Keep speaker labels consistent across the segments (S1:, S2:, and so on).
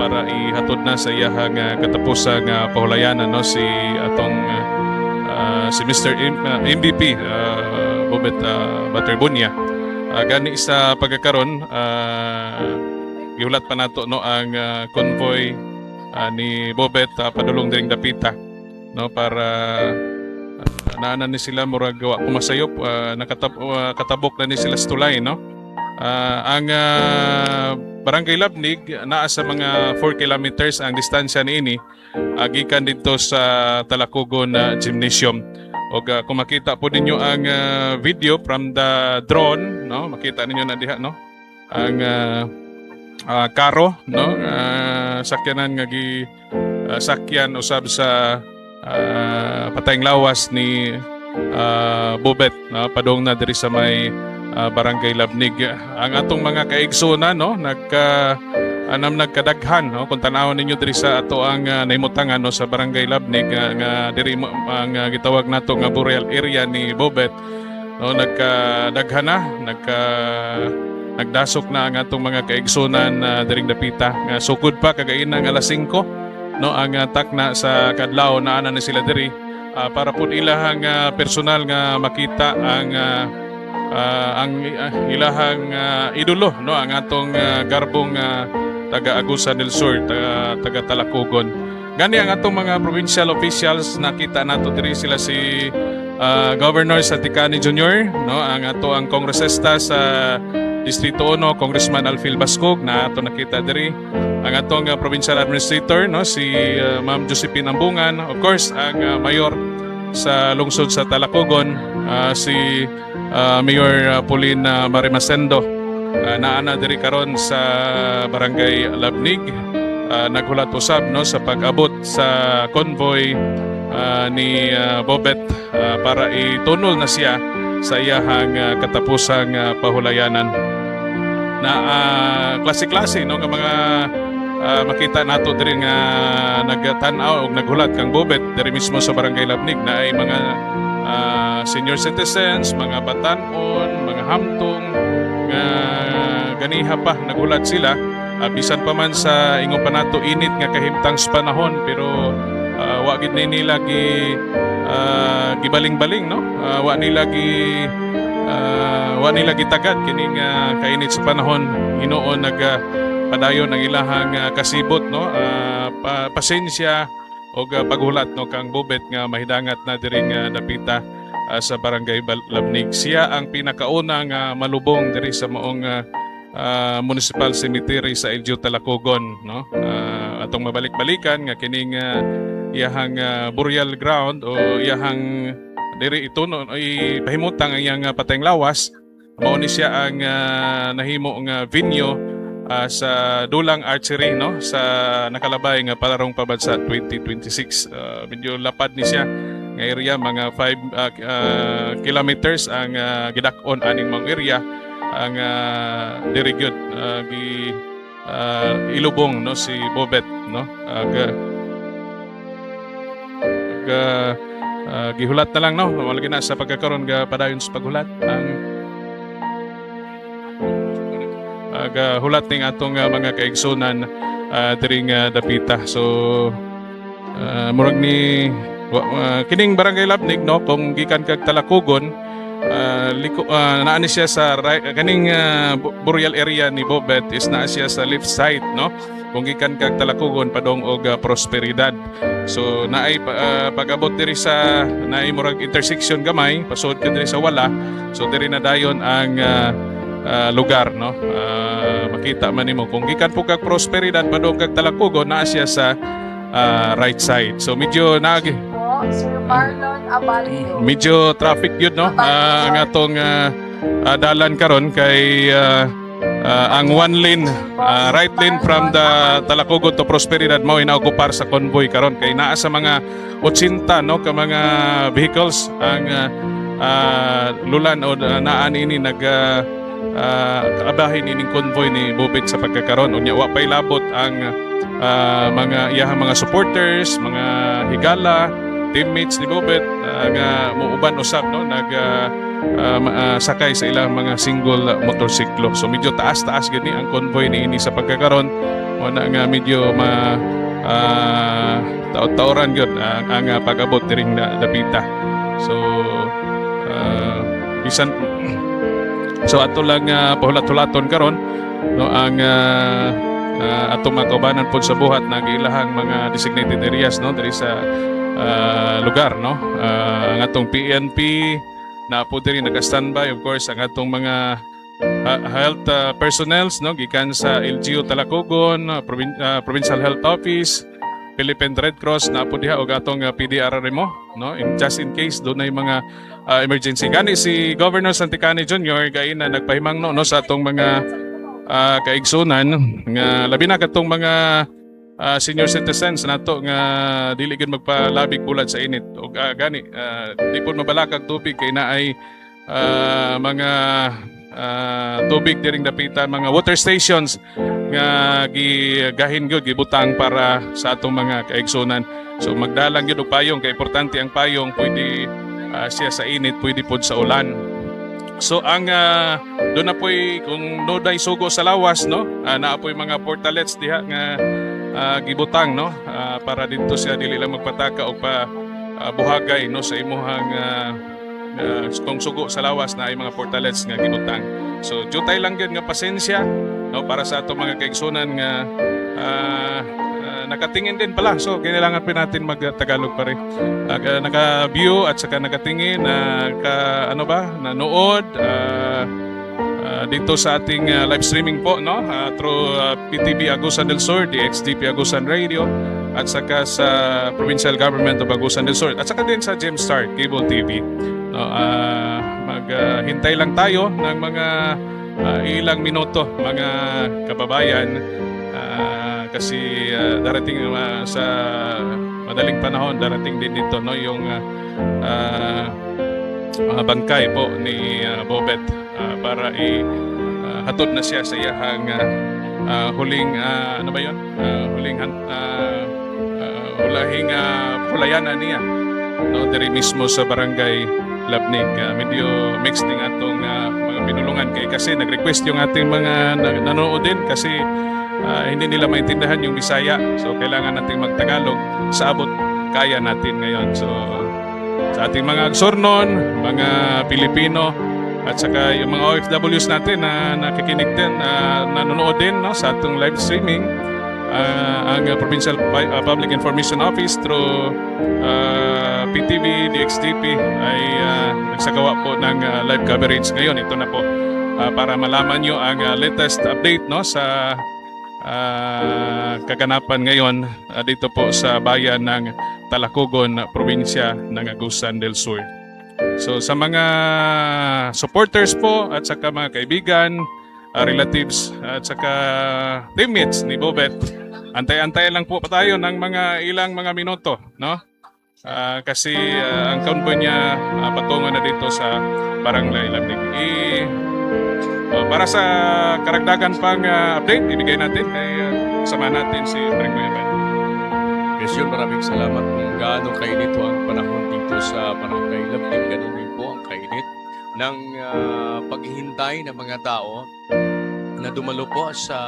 S1: para ihatod na sa iyahang katapusang pahulayanan, no, si atong si Mr. MVP Bobet Baterbunya. Gani sa pagkakaron giulat pa nato, no, ang convoy ni Bobet padulong diring dapita, no, para naanan ni sila murag wa kumasayop, katabok na ni sila sa tulay, no. Ang Barangay Labnig naa sa mga 4 kilometers ang distansya niini gikan dito sa Talakugon Gymnasium. Og kung makita po ninyo ang video from the drone, no, makita ninyo na diha, no, ang karo, no, sakyanan nga sakyan usab sa patayng lawas ni Bobet, no, padung na diri sa may Barangay Labnig. Ang atong mga kaigsoon, no, nagkadaghan, no, kung tanawon ninyo diri sa ato ang naimutangan, no, sa Barangay Labnig nga diri ang gitawag nato nga burial area ni Bobet, no, nagkadaghan na, nagdasok na ang atong mga kaigsunan diring dapita nga sukod pa kagainang alas 5, no, ang takna sa kadlaw na ana na sila diri para pud ilahang personal nga makita ang ilahang idolo, no, ang atong garbong taga Agusan del Sur, taga Talakugon. Gani ang atong mga provincial officials, nakita nato diri sila si Governor Saticani Jr., no, ang ato ang kongresista sa Distrito 1, Congressman Alfil Bascog, na ato nakita diri, ang atong provincial administrator, no, si Ma'am Josephine Ambungan, of course ang mayor sa lungsod sa Talakugon, si Mayor Pauline Marimasendo, naana diri karon sa Barangay Labnig, naghulat usab, no, sa pag-abot sa convoy ni Bobet para itunol na siya sa iyahang katapusang pahulayanan. Na klase-klase, no, nga mga makita nato diri nga nagtan-aw og naghulat kang Bobet diri mismo sa Barangay Labnig, na ay mga senior citizens, mga batanon, mga hamtong nga ganiha pa naghulat sila, bisan pa man sa ingon pa nato init nga kahimtang sa panahon, pero wa gid nila gibaling-baling, no, wa nila gitagad kining kainit sa panahon. Hinoon padayon ang ilahang kasibot, no, pasensya og paghulat, no, kang Bobet nga mahidangat na diring dapita sa Barangay Labnig. Siya ang pinakaunang malubong diri sa maong municipal cemetery sa LGU Talacogon, no? Atong mabalik-balikan nga kining iyahang burial ground o iyahang diri ito no ipahimutang ang iyang patayng lawas. Mao ni siya ang nahimo nga venue sa Dulang Archery, no, sa nakalabay nga palarong pabansa 2026. Medyo lapad ni siya nga area, mga 5 kilometers ang gidak-on aning mga area ang diri gyud ilubong, no, si Bobet, no, gihulat na lang, no, wala na sa pagkakaroon ga padayon sa paghulat ang hulat ning atong mga kaigsunan diring dapita. So murag ni kining barangay Labnig, no, kung gikan kag Talacogon, naa ni siya sa kaning burial area ni Bobet is naa siya sa left side, no, kung gikan kag Talacogon padong og Prosperidad. So naay pag-abot diri sa naay murag intersection gamay pasud ka diri sa wala, so diri na dayon ang lugar, no. Makita man nimo kung gikan po kag Prosperidad padong kag Talacogon, naa siya sa right side. So medyo
S2: Sir Marlon Abalio.
S1: medyo traffic yun, no, ang atong dalan karon kay ang one lane, right lane from the Talacogon to Prosperidad mao inaokupar sa convoy karon kay naa sa mga 80, no, ka mga vehicles ang lulan o naa nini nag kaabahin ining convoy ni Bobet sa pagkakaroon. Unya wa pay labot ang mga iyahang mga supporters, mga higala, teammates ni Bobet nga muuban usab, no, nag sakay sa ilang mga single motorsiklo. So medyo taas-taas gani ang convoy ni ini sa pagkakaroon. Wala nga medyo taot-taoran gyud ang pag-abot diring dapita. So bisan so ato lang pahulat-hulaton karon, no, ang atong mga kaubanan po sa buhat na ilahang mga designated areas, no, diri sa lugar, no. Ang atong PNP na po diri naka-standby, of course, ang atong mga health personnels, no, gikan sa LGU Talacogon, Provincial Health Office, Philippine Red Cross na po diha og atong PDRRMO, no, just in case dunay mga emergency. Gani si Governor Santicani Jr. gaina nagpahimang, no, sa atong mga kaigsunan nga labi na katong mga senior citizens nato nga dili gid magpalabig bulad sa init og gani di pud mabalakag tubig kay naay mga tubig diring dapitan, mga water stations nga gigahin gyud gibutang para sa atong mga kaigsunan. So magdalang gyud og payong kay importante ang payong, pwede siya sa init, pwede pod sa ulan. So ang doon na po'y kung noday sugo sa lawas, no, naa po'y mga portalets diha nga gibutang, no, para dito siya dili lang magpataka o buhagay, no, sa imuhang kung sugo sa lawas na ay mga portalets nga gibutang. So jutay lang gyud nga pasensya, no, para sa ato mga kaigsunan nga nakatingin din pala. So kailangan pa natin mag-Tagalog pa rin. Naka-view at saka nakatingin, nanood dito sa ating live streaming po, no, through PTV Agusan del Sur, DXDP Agusan Radio, at saka sa Provincial Government of Agusan del Sur, at saka din sa Gemstar Cable TV. No, maghintay lang tayo ng mga ilang minuto, mga kababayan, kasi darating sa madaling panahon, darating din dito, no, yung bangkay po ni Bobet para hatod na siya sa iyahang huling ano ba yun? Hulahing pulayanan niya, no, diri mismo sa barangay Labnig. Medyo mixed din atong mga pinulungan kay kasi nag-request yung ating mga nanonood din kasi hindi nila maintindihan yung Bisaya. So kailangan nating magtagalog sa abot kaya natin ngayon. So sa ating mga Agsornon, mga Pilipino, at saka yung mga OFWs natin na nakikinig din, nanonood din, no, sa atong live streaming, ang Provincial Public Information Office through PTV, DXDP ay nagsagawa po ng live coverage ngayon. Ito na po para malaman nyo ang latest update, no, sa kaganapan ngayon dito po sa bayan ng Talacogon, probinsya ng Agusan del Sur. So sa mga supporters po at saka mga kaibigan, relatives at saka teammates ni Bobet, antay-antay lang po pa tayo ng mga ilang mga minuto, no? Kasi ang convoy niya patungo na dito sa Barangay Labnig. Para sa karagdagan pang update, ibigay natin kay kasama natin si Frank Evan.
S3: Yes, yun, maraming salamat. Kung gaano kainit ho ang panahon dito sa Barangay Labnig, ganun din po ang kainit ng paghihintay ng mga tao na dumalo po sa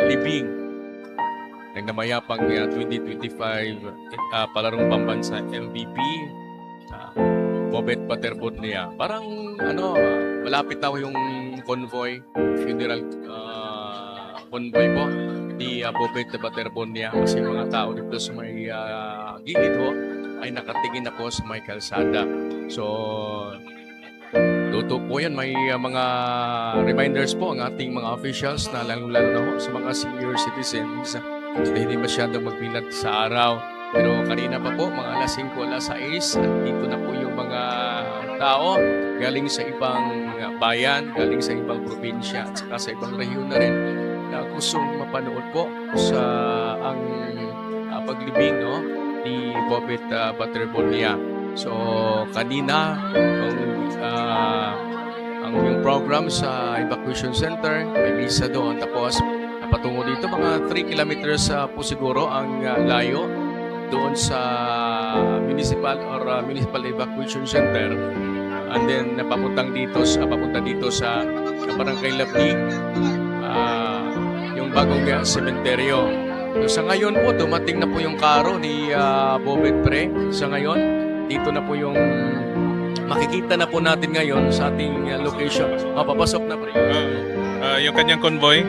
S3: libing ng namayapang 2025 palarong pambansa MVP Bobet Paterbonnia. Parang malapit na ho yung convoy, funeral convoy po ni Bobet Paterbonnia, kasi mga tao dito sa may gilid ho ay nakatingin na po sa may kalsada. So tuto po yan, may mga reminders po ang ating mga officials na lalo-lalo na ho sa mga senior citizens na hindi masyadong magpilat sa araw. Pero kanina pa po, mga alas 5, alas 6, dito na po yung mga tao galing sa ibang bayan, galing sa ibang probinsya, at saka sa ibang rehiyon na rin na gustong mapanood po sa ang paglibing, no, ni Bobet Paterbonnia. So kanina ang yung program sa evacuation center, may misa doon, tapos patungo dito mga 3 kilometers po siguro ang layo doon sa municipal evacuation center, and then papunta dito sa Barangay Labnig, yung bagong sementeryo. So, sa ngayon po, dumating na po yung karo ni Bobet Pre. Sa ngayon, dito na po yung makikita na po natin ngayon sa ating location. Papasok na Pre.
S1: Yung kanyang convoy,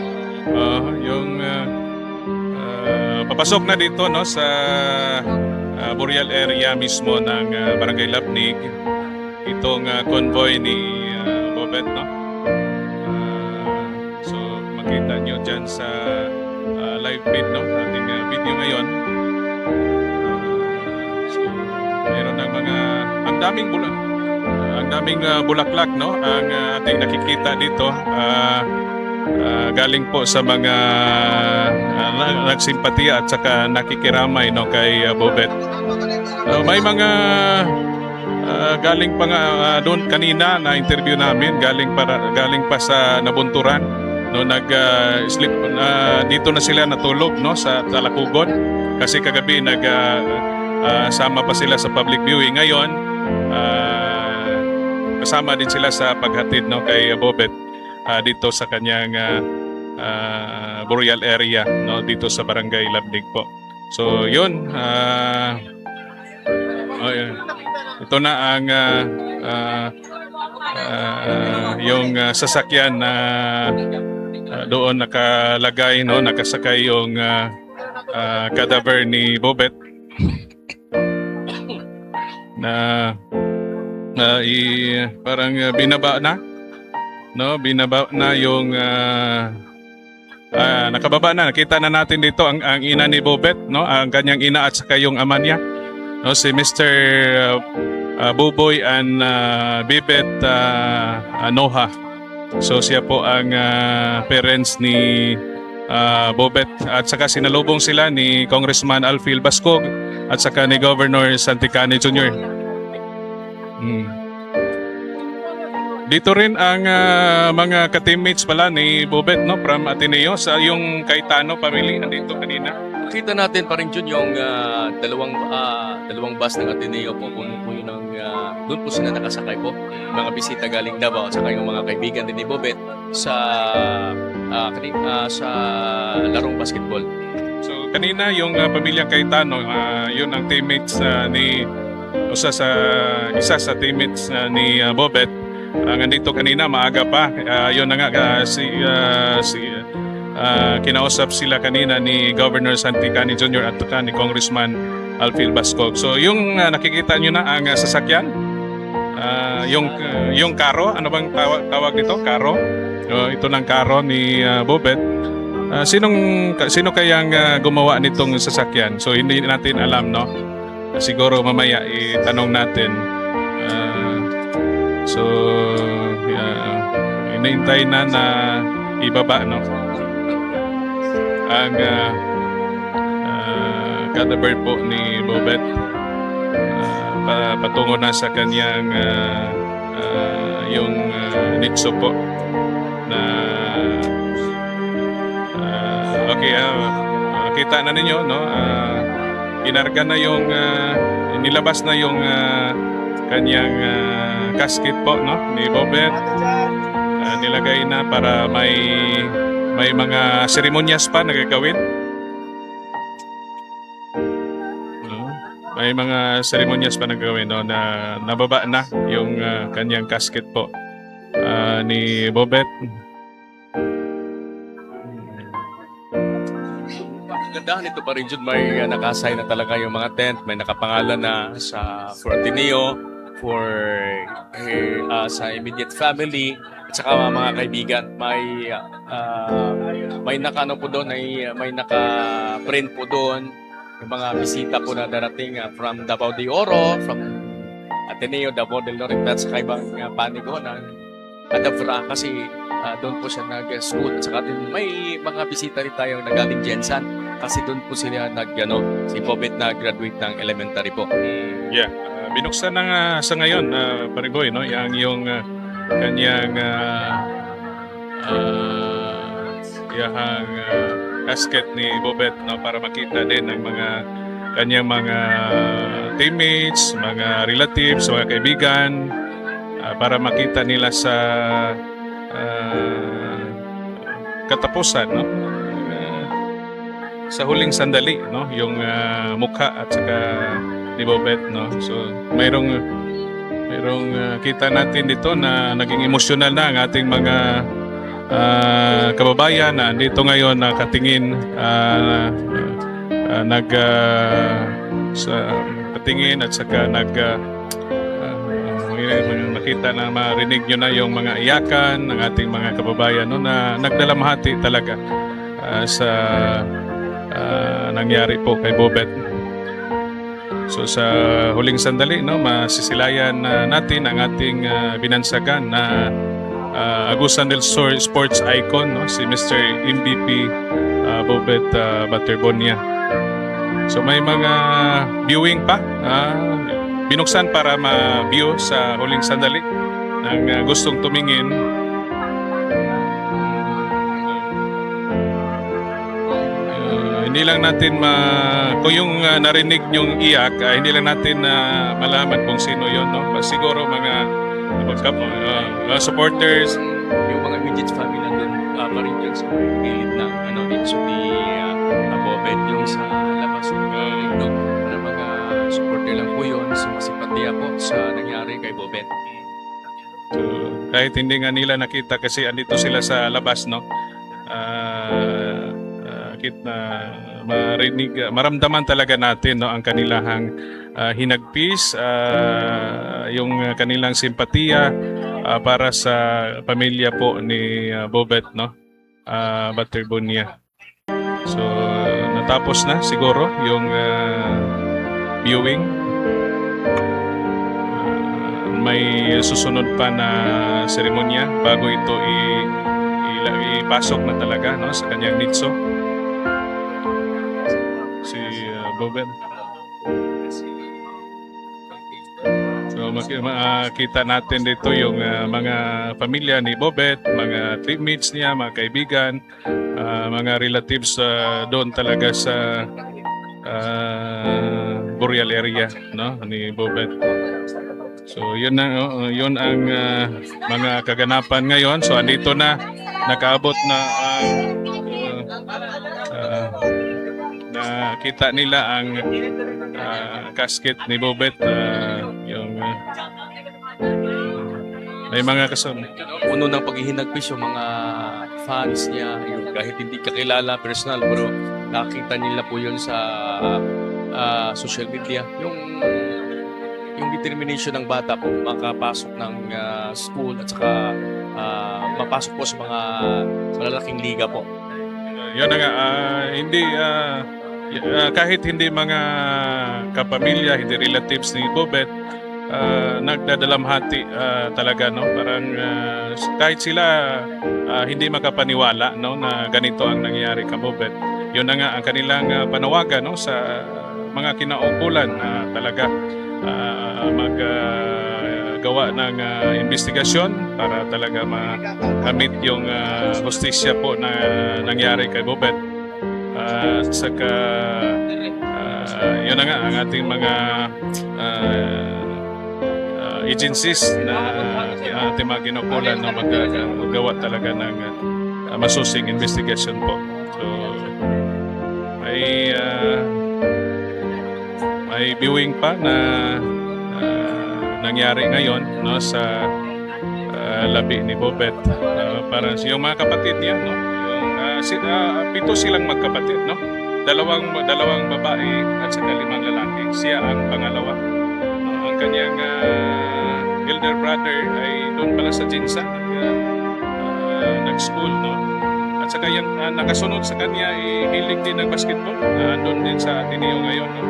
S1: papasok na dito, no, sa Boreal area mismo ng Barangay Labnig, itong convoy ni Bobet, no? So makita nyo dyan sa live feed, no, ating video ngayon. So mayroon ng ang daming bulaklak, no, ang ating nakikita dito. Galing po sa mga nagsimpatiya at saka nakikiramay, no, kay Bobet. May mga galing pa nga doon kanina na interview namin, galing pa sa Nabunturan, no, sleep dito na sila natulog, no, sa Talacogon kasi kagabi sama pa sila sa public viewing. Ngayon kasama din sila sa paghatid, no, kay Bobet dito sa kanyang Boreal area, no, dito sa Barangay Labnig po. So yun, ito na ang yung sasakyan na doon nakalagay, no, nakasakay yung cadaver ni Bobet na parang binaba na yung nakababa na. Nakita na natin dito ang ina ni Bobet, no, ang kanyang ina at saka yung ama niya, no, si Mr. Buboy and Bibet Noha. So siya po ang parents ni Bobet, at saka sinalubong sila ni Congressman Alfil Bascog at saka ni Governor Santicani Jr. Dito rin ang mga ka-teammates pala ni Bobet, no, from Ateneo, sa yung Cayetano family nandito kanina.
S3: Kita natin pa rin dyan yung dalawang bus ng Ateneo po. Doon po sila nakasakay po. Mga bisita galing Davao at saka yung mga kaibigan din ni Bobet sa larong basketball.
S1: So kanina yung pamilyang Cayetano, yun ang teammates isa sa teammates ni Bobet. Nandito kanina maaga pa. Yun na nga si kinausap sila kanina ni Governor Santi Cani Jr. at saka ni Congressman Alfil Bascog. So yung nakikita nyo na ang sasakyan, yung karo, ano bang tawag nito? Karo. Ito ng karo ni Bobet. Sino kayang gumawa nitong sasakyan? So hindi natin alam, no? Siguro mamaya itanong natin. So inaintay na ibaba, no? Ang cadaver po ni Bobet patungo na sa kanyang yung nitso po na okay, kita na ninyo, no? Inarga na yung nilabas na yung kanyang casket po, no, ni Bobet. Nilagay na para may mga seremonyas pa na gagawin. May mga seremonyas pa na gagawin, no, na nababa na yung kanyang casket po ni Bobet.
S3: Ganda nito pa rin dyan, may nakasay na talaga yung mga tent, may nakapangalan na for Ateneo, for sa immediate family, at saka mga kaibigan. May nakano po doon, may naka-print po doon yung mga bisita po na darating from Davao de Oro, from Ateneo, Davao del Norte, at saka ibang panigo na Adabra, kasi doon po siya nag-school. At saka din may mga bisita rin tayo na galing Jensan, kasi doon po sila si Bobet na graduate ng elementary po.
S1: Yeah, binuksan na sa ngayon, Pariboy, no, yung kanyang casket ni Bobet, no, para makita din ng mga kanyang mga teammates, mga relatives, mga kaibigan, para makita nila sa katapusan, no, sa huling sandali, no, yung mukha at saka ni Bobet, no. So mayroong kita natin dito na naging emosyonal na ang ating mga kababayan na dito ngayon nakatingin, katingin at saka nakita na marinig nyo na yung mga iyakan ng ating mga kababayan, no, na nagdalamhati talaga sa nangyari po kay Bobet. So sa huling sandali, no, masisilayan natin ang ating binansagan na Agusan del Sur sports icon, no, si Mr. MVP Bobet Baterbonia. So may mga viewing pa binuksan para ma-view sa huling sandali ng gustong tumingin. Hindi lang natin kung yung narinig yung iyak, hindi lang natin malaman kung sino yon, no? Siguro mga supporters,
S3: yung mga immediate family nandun pa rin dyan sa gilid ng dito ni Bobet, yung sa labas ng mga supporter lang po yun, sumasipatiya po sa nangyari kay Bobet.
S1: So, kahit hindi nga nila nakita kasi andito sila sa labas, no, maramdaman talaga natin, no, ang kanilang hinagpis, yung kanilang simpatiya para sa pamilya po ni Bobet, no, Baterbonia. So natapos na siguro yung viewing. May susunod pa na seremonya bago ito ipasok na talaga, no, sa kanyang nitso si Bobet. So makita natin dito yung mga pamilya ni Bobet, mga teammates niya, mga kaibigan, mga relatives doon talaga sa burial area, no, ni Bobet. So yun ang mga kaganapan ngayon. So andito na, nakaabot na nakita nila ang casket ni Bobet, yung may mga kasama.
S3: Puno ng paghihinagpis yung mga fans niya, yung kahit hindi kakilala personal, pero nakita nila po yun sa social media. Yung determination ng bata po makapasok ng school at saka mapasok po sa mga malalaking liga po.
S1: Yun na nga, hindi, kahit hindi mga kapamilya, hindi relatives ni Bobet, nagdadalamhati talaga, no? Parang kahit sila hindi makapaniwala, no, na ganito ang nangyayari kay Bobet. Yun na nga ang kanilang panawagan, no, sa mga kinaukulan na talaga maggawa ng investigasyon para talaga makamit yung hustisya po na nangyari kay Bobet. At saka yun na nga ang ating mga agencies na ating mga kinukulan na maggawa talaga ng masusing investigation po. So may viewing pa na nangyari ngayon, no, sa labi ni Bobet. Para yung mga kapatid niya, no, yung, 7 silang magkapatid, no, dalawang babae at saka 5 lalaki. Siya ang pangalawa. Ang kanyang elder brother ay doon pala sa Jinsa nag-school, no. At saka yung nakasunod sa kanya ay hilig din ng basketball. Doon din sa Ateneo ngayon, no.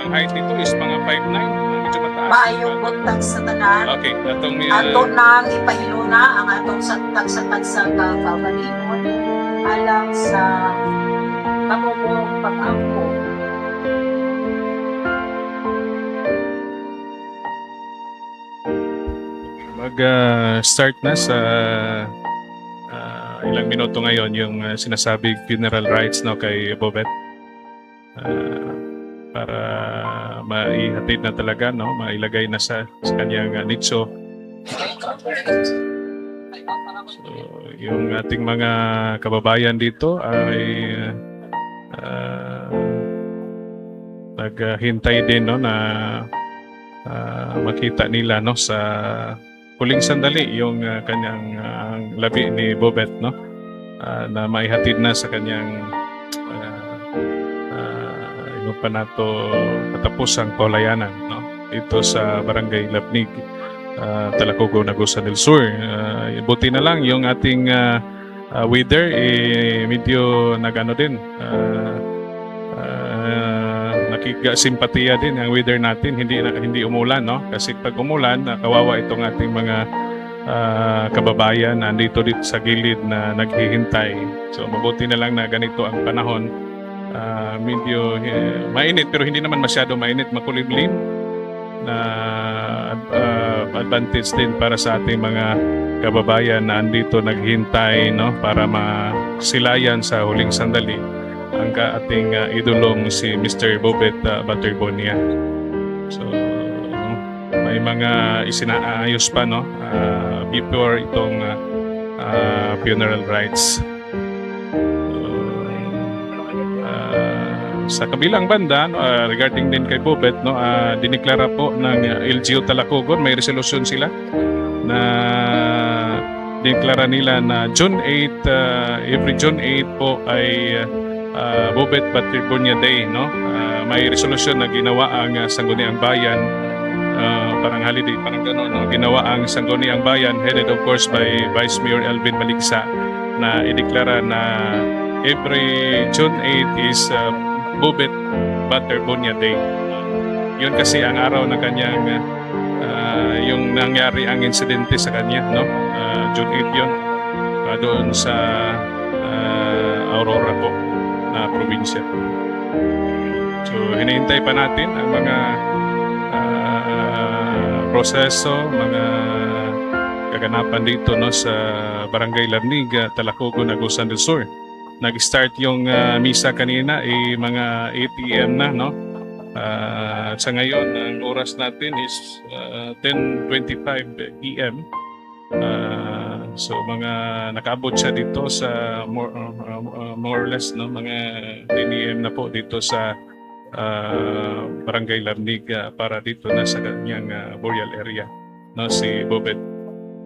S1: Ang height nito is mga 5'9", medyo mataas.
S2: Maayong buntag sa tanan.
S1: Okay, atong
S2: Ato nang ipahiluna ang atong tagsa-tag sa kagalingon alang sa kamugong pag-angko.
S1: mag-start na sa ilang minuto ngayon yung sinasabing funeral rites, no, kay Bobet. Para maihatid na talaga, no, mailagay na sa kanyang nicho. So, yung ating mga kababayan dito ay naghintay din, no, na makita nila, no, sa huling sandali yung kanyang labi ni Bobet, no, na maihatid na sa kanyang yung panato katapusang palayanan, no, ito sa Barangay Labnig, Talacogo, Agusan del Sur. Buti na lang yung ating weather medyo nagano din, nakikasimpatiya din ang weather natin, hindi umulan, no, kasi pag umulan kawawa itong ating mga kababayan na dito sa gilid na naghihintay. So mabuti na lang na ganito ang panahon. Medyo mainit pero hindi naman masyado mainit, makulimlim na advantage din para sa ating mga kababayan na andito naghintay, no, para masilayan sa huling sandali ang ating idolong si Mr. Bobet Baterbonia. So may mga isinaayos pa, no, before itong funeral rites. Sa kabilang banda, no, regarding din kay Bobet, no, diniklara po ng LGU Talacogon, may resolution sila na diniklara nila na June 8, every June 8 po ay Bobet Baterbonia Day, no. May resolution na ginawa ang Sangguniang Bayan, parang holiday, parang gano'n, no, ginawa ang Sangguniang Bayan, headed of course by Vice Mayor Alvin Maligsa, na ideklara na every June 8 is Bobet Baterbonia Day. Yun kasi ang araw na kanyang yung nangyari ang insidente sa kanya, no, June 8 yun, doon sa Aurora po na probinsya. So hinihintay pa natin ang mga proseso, mga kaganapan dito, no, sa Barangay Labnig, Talacogo, Agusan del Sur. Nag-start yung misa kanina mga 8 PM na, no. Sa ngayon ang oras natin is 10:25 PM. So mga nakaabot siya dito sa more or less, no, mga 10 AM na po dito sa Barangay Labnig, para dito na sa kanyang burial area, no, si Bobet.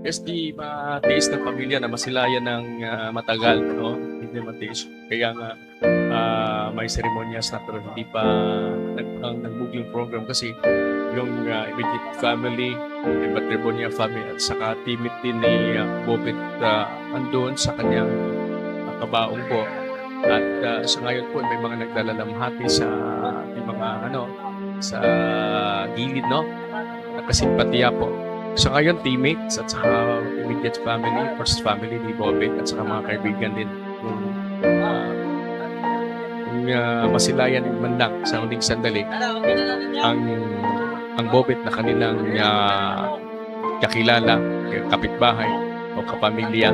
S3: Yes, di matiis ng pamilya na masilayan ng matagal, no? Hindi matiis. Kaya nga may seremonyas na pero hindi pa nag-booking program kasi yung immediate family, yung Matribonia family at saka teammate din ni Bobet andun sa kanyang kabaong po. At sa ngayon po may mga nagdalalamhati sa mga sa gilid, no? Nakasimpatiya po. So ngayon, teammates at saka immediate family, first family ni Bobet at saka mga kaibigan din yung masilayan man lang sa huling sandali ang Bobet na kanilang kakilala, kapitbahay o kapamilya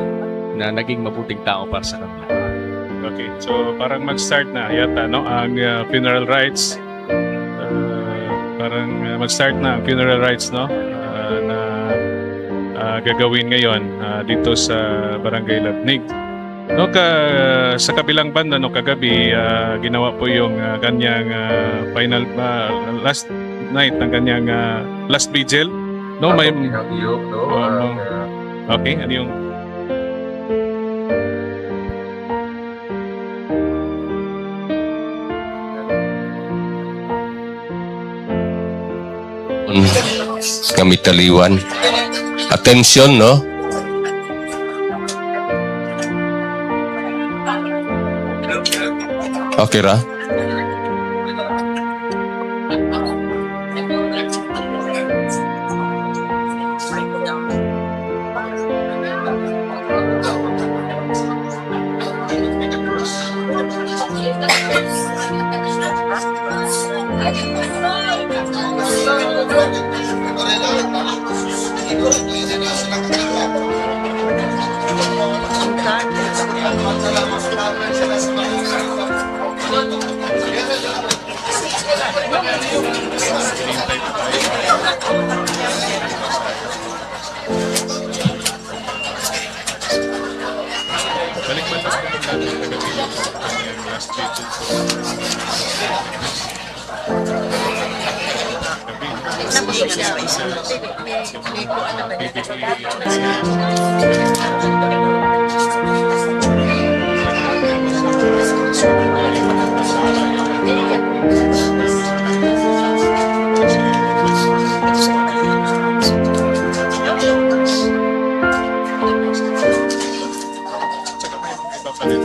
S3: na naging mabuting tao para sa kanila.
S1: Okay, so parang mag-start na yata, no? Ang funeral rites. Parang mag-start na ang funeral rites, no? Na gagawin ngayon dito sa Barangay Labnig. No, sa kabilang banda, no, kagabi ginawa po yung kanyang final last night ng kanyang last vigil. No, may okay, ano yung
S4: kami taliwan. Attention, no? Okay ra?
S1: balik ba tayo ng kagabi yung last vigil? Tsaka may iba pa rin.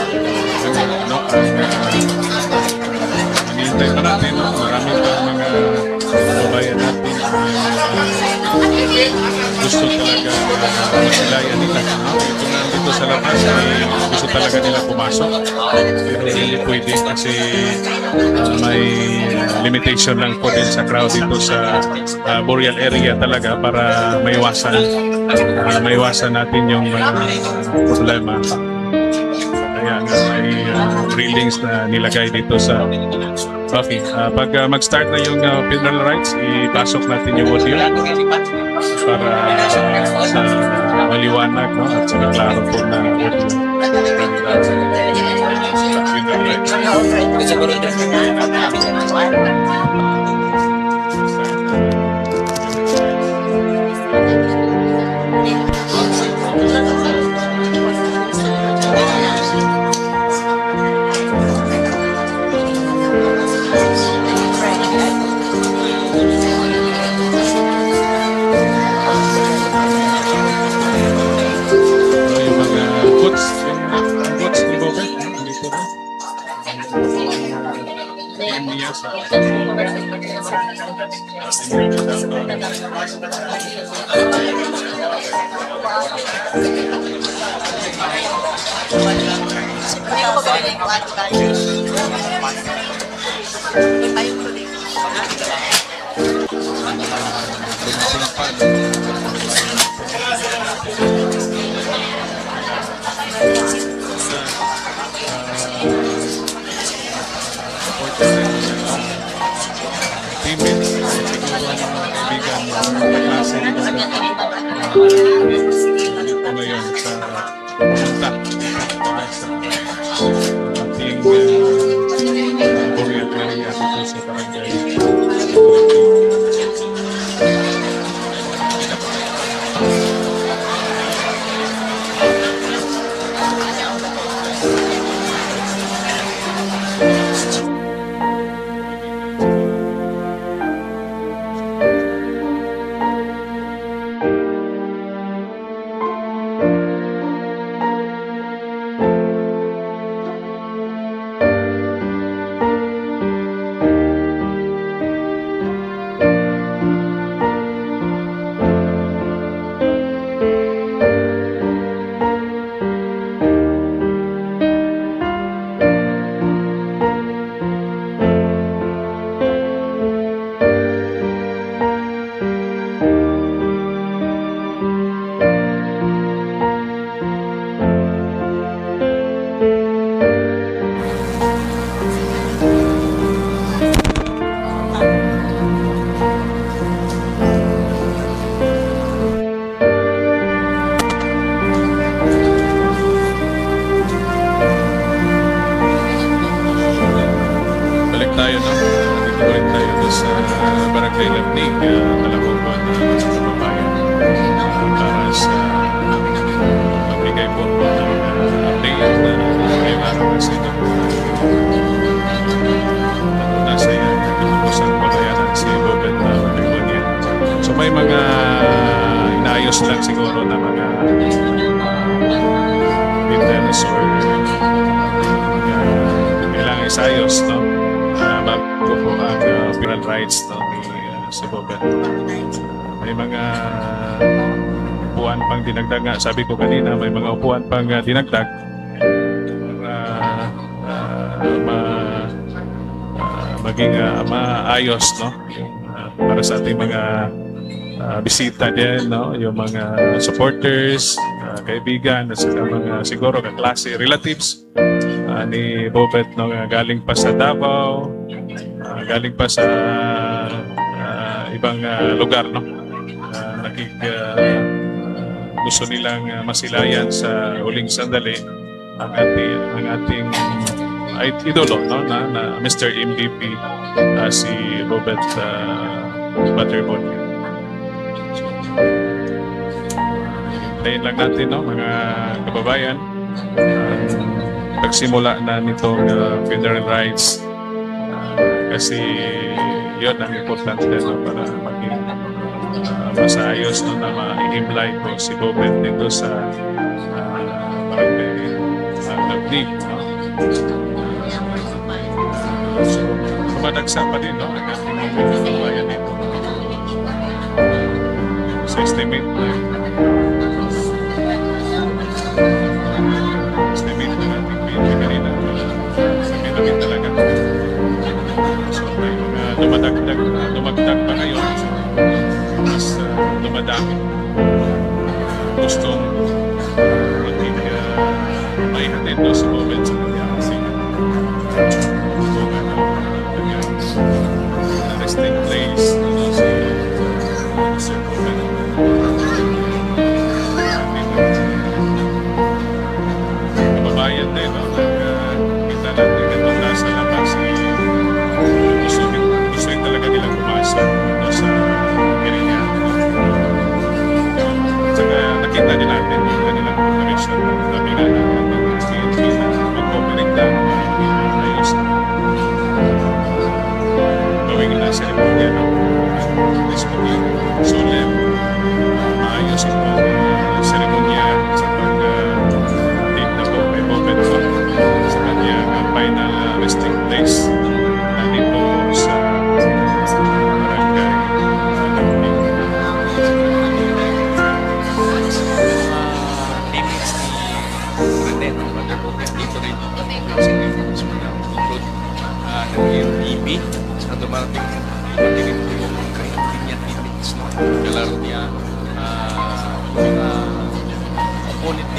S1: VIPs ngayon hinihintay pa natin, no? Marami pa mga kababayan natin gusto talaga masilayan nila, no? Ito na dito sa labas gusto talaga nila pumasok pero hindi pwede kasi may limitation lang po din sa crowd dito sa burial area talaga para maiwasan natin yung problema. Kaya nga may railings na nilagay dito sa Buffy. Pag mag-start na yung funeral rites, ipasok natin yung audio para sa maliwanag, no? At sa klaro po na audio. Funeral rites. niya sa teammates, siguro ang mga kaibigan, mga klase nito ngayon sa punta sa ating Burial Maria dito sa Barangay. Balik tayo, no? Dito ulit tayo doon sa Barangay Labnig, Talabogban, sa kababayan, para sa magbigay po ng update na ngayong araw kasi ito. Nasa yan, natutusan ko na yan si Bobet na Maribonia. So may mga inaayos lang siguro na mga details or kailangan isayos, no? Bago po ang funeral rights, no, ni si Bobet. May mga upuan pang dinagdag nga. Sabi ko kanina, may mga upuan pang dinagdag para maging maayos, no? Yung, para sa ating mga bisita din, no? Yung mga supporters, kaibigan, at saka mga siguro kaklase, relatives ni Bobet, no? Galing pa sa Davao, galing pa sa ibang lugar, no? Gusto nilang masilayan sa huling sandali ang ating idolo, no? na Mr. MVP, si Bobet Butterbonia. Hintayin lang natin, no, mga kababayan, pagsimula na nitong funeral rites, kasi yun ang importante, no, para maging masayos, no, na ma-himlay ko si Bobet dito sa Barangay Labnig, no. So, kumadagsa pa din, no, ang ating mga kababayan dito. Sa estimate na natin PNP kanina, sa pinamit talaga. So, may mga dumagdag pa ngayon, mas dumadami. Gustong maging maihatid do sa Bobet sa kanya kasi resting place, si Sir Bobet.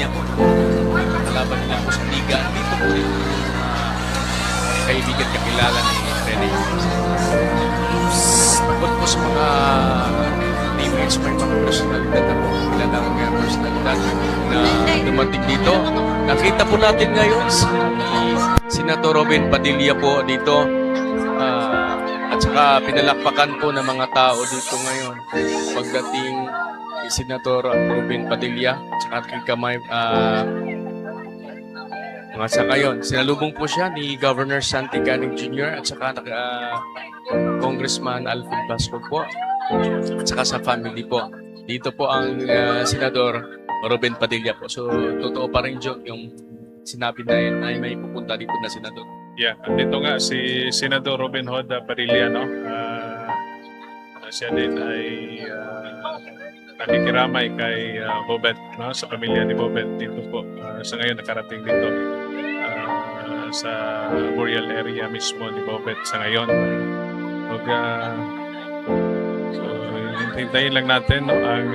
S3: Padilla po. Kalaban nila po sa Liga. Dito po rin kaibigan kakilala ni Rene. Bukod po sa mga teammates, may mga personalidad na po. Kilalang personalidad na dumating dito. Nakita po natin ngayon si Senator Robin Padilla po dito. At saka pinalakpakan po ng mga tao dito ngayon pagdating ni Senator Robin Padilla at saka kay Kamay mga sa ngayon. Sinalubong po siya ni Governor Santi Canning Jr. at saka Congressman Alvin Basco po at saka sa family po. Dito po ang Senador Robin Padilla po. So totoo pa rin yung sinabi na yun ay may pupunta dito na Senador.
S1: Yeah, dito nga si Senador Robin Hood Padilla, no? Siya din ay nakikiramay kay Bobet, no? Sa pamilya ni Bobet dito po. Sa ngayon nakarating dito sa burial area mismo ni Bobet sa ngayon. So, hintayin lang natin, no, ang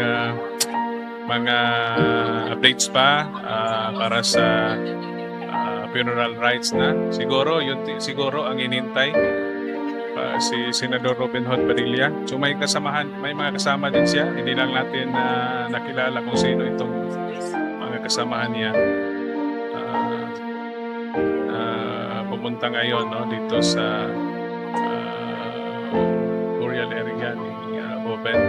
S1: mga updates pa para sa funeral rites na. Siguro ang inintay si Senador Robin Hood Padilla. So may mga kasama din siya. Hindi lang natin nakilala kung sino itong mga kasamahan niya. Pumunta ngayon, no, dito sa burial area ni Bobet.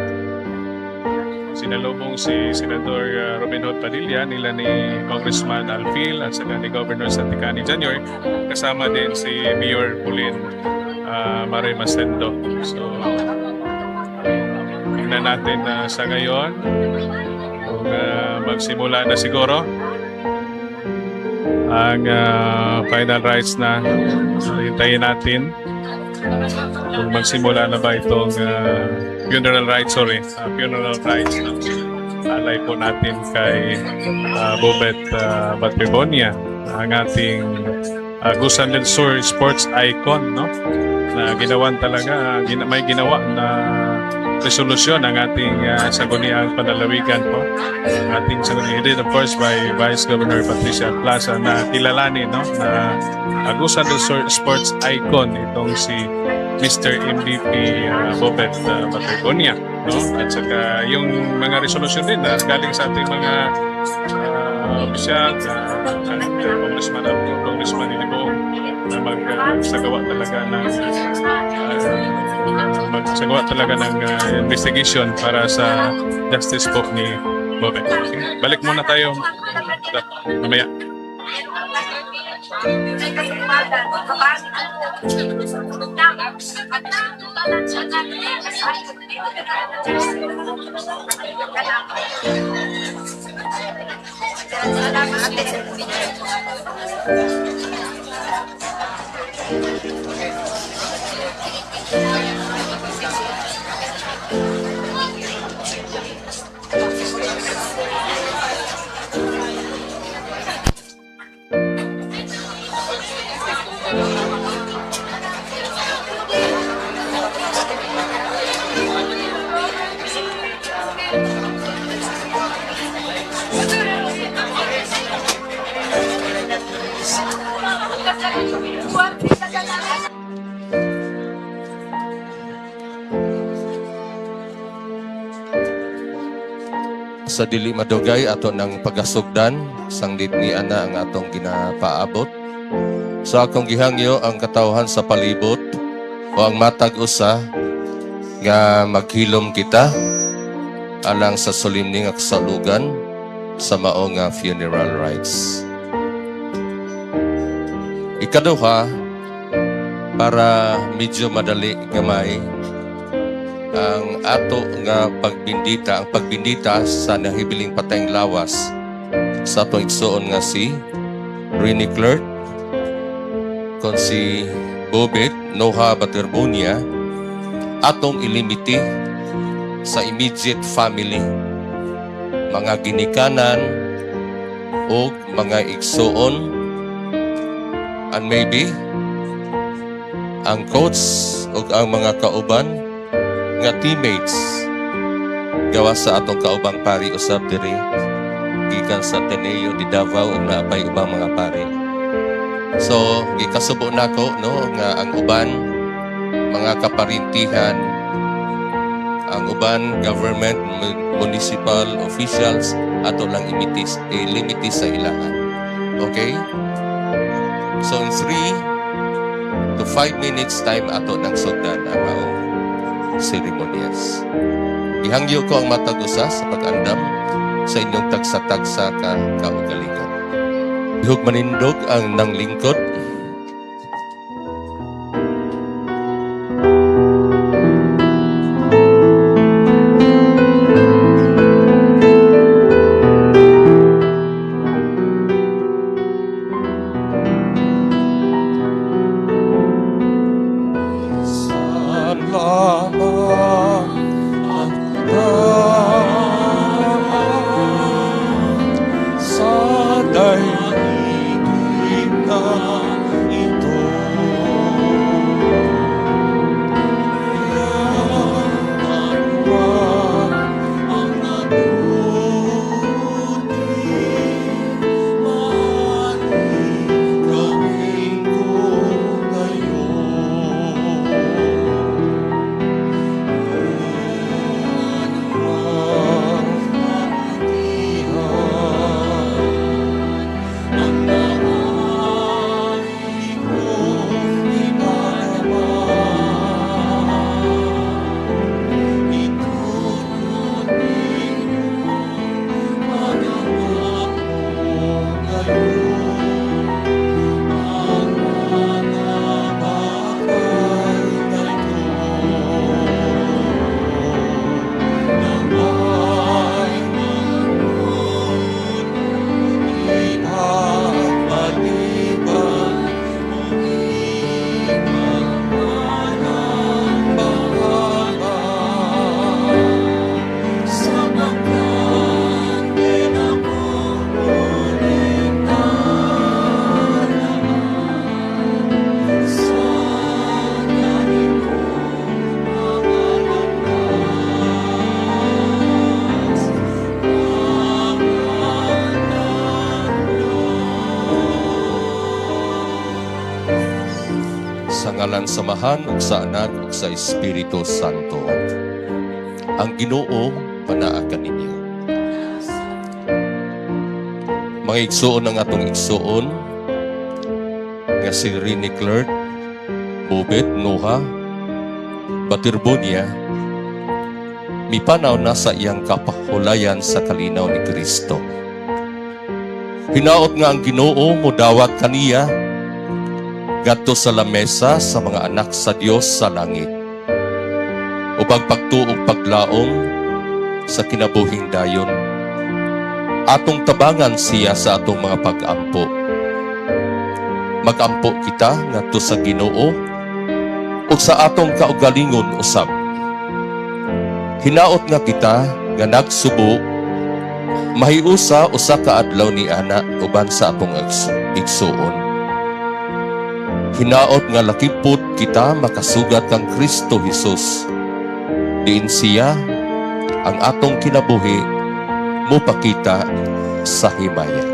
S1: Sinalubong si Senador Robin Hood Padilla nila ni Congressman Alfil at saka ni Governor Santi Canning Jr. Kasama din si Mayor Pauline Mare Masendo. So, tingnan natin sa ngayon kung magsimula na siguro ang final rites na. So, hintayin natin kung magsimula na ba itong funeral rites, funeral rites. Alay po natin kay Bobet Baterbonia, ang ating Agusan del Sur sports icon, no? Na ginawan talaga, may ginawa na resolusyon ang ating Sangguniang Panlalawigan po. Ating Sangguniang, headed of course by Vice Governor Patricia Plaza, na kilalanin, no, na Agusan del Sur sports icon itong si Mr. MVP Bobet Baterbonia, no? At saka yung mga resolusyon din na galing sa ating mga opisyal, Congressman Ilibo, na magsagawa talaga ng investigation para sa justice po ni Bobet. Okay. Balik muna tayo mamaya.
S4: Sa dili madugay ato ng pagasugdan sang litni ana ang atong ginapaabot. So akong gihangyo ang katawhan sa palibot o ang matag usa nga maghilom kita alang sa solemne nga kasalugan sa mao nga funeral rites. Ikaduha, para medyo madali gamay, ang ato nga ang pagbindita sa nahibiling patayng lawas sa atong igsoon nga si Rene Clerk, kon si Bobet Noha Baterbonia, atong ilimiti sa immediate family, mga ginikanan o mga igsoon, and maybe ang coach o ang mga kauban nga teammates gawa sa atong kaubang pari usab diri gikan sa Ateneo di Davao ug naapay ubang mga pare. So gikasubo nako no nga ang uban mga kaparintihan, ang uban government municipal officials ato lang limiti sa ilahan. Okay? So in 3 to 5 minutes time ato nang sugdan ang maong ceremonies. Ihangyo ko ang matag usa sa pag-andam sa inyong tagsa-tagsa ka kaugalingon. Ihog manindog ang nanglingkod. Sa ngalan samahan ug sa Anak ug sa Espiritu Santo. Ang Ginoo panaakan ninyo. Mga igsuon ang atong igsuon nga si Rene Clerk, Bobet, Noha, Batirbonia, mipanaw na sa iyang kapahulayan sa kalinaw ni Kristo. Hinaot nga ang Ginoo modawat kaniya gadto sa lamesa sa mga anak sa Dios sa langit. Ubag pagtuog paglaom sa kinabuhing dayon. Atong tabangan siya sa atong mga pag-ampo. Mag-ampo kita ngadto sa Ginoo ug sa atong kaugalingon usab. Hinaot nga kita nga nagsubo mahiusa usa ka adlaw ni ana uban sa atong igsuon. Hinaot nga lakipot kita makasugat kang Kristo Jesus. Diin siya ang atong kinabuhi mupakita sa himaya.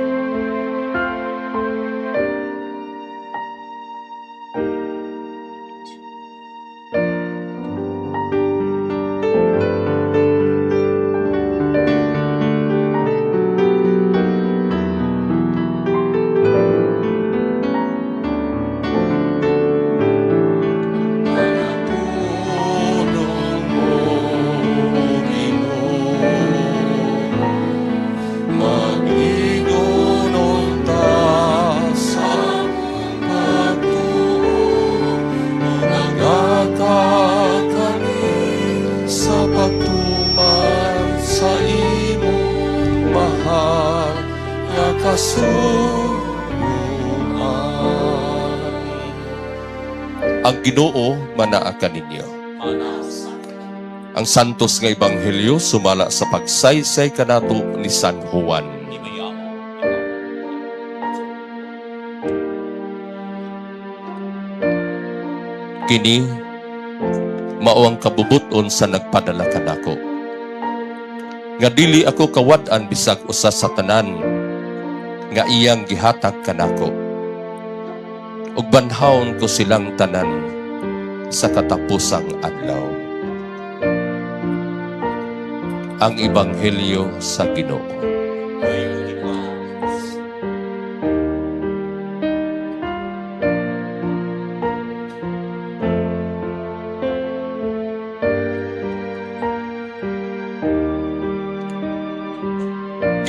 S4: Ang Ginoo manaakan ninyo. Ang santos nga ebanghelyo sumala sa pagsaysay kanato ni San Juan. Kini mao ang kabubuton sa nagpadala kanako. nga dili ako kawad-an bisag usa sa tanan nga iyang gihatag kanako. Ug banhawon ko silang tanan sa katapusang adlaw. Ang Ebanghelyo sa Ginoo.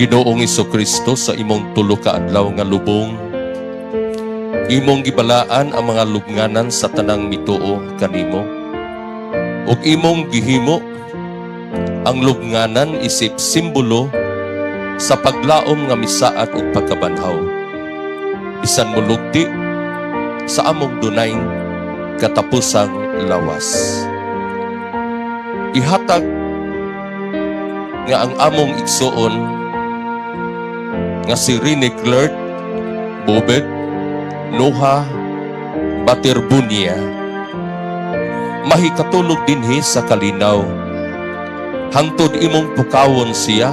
S4: Ginoong Jesucristo, sa imong tulo ka adlaw nga lubong, imong gibalaan ang mga lubnganan sa tanang mituo kanimo, ug imong gihimo ang lubnganan isip simbolo sa paglaom nga misaad ug pagkabanhaw. Bisan mulugti sa among dunay katapusang lawas. Ihatag nga ang among igsuon nga si Rene Clerk, Bobet, Noha, Baterbunia, mahikatulog dinhi sa kalinaw, hangtod imong pukawon siya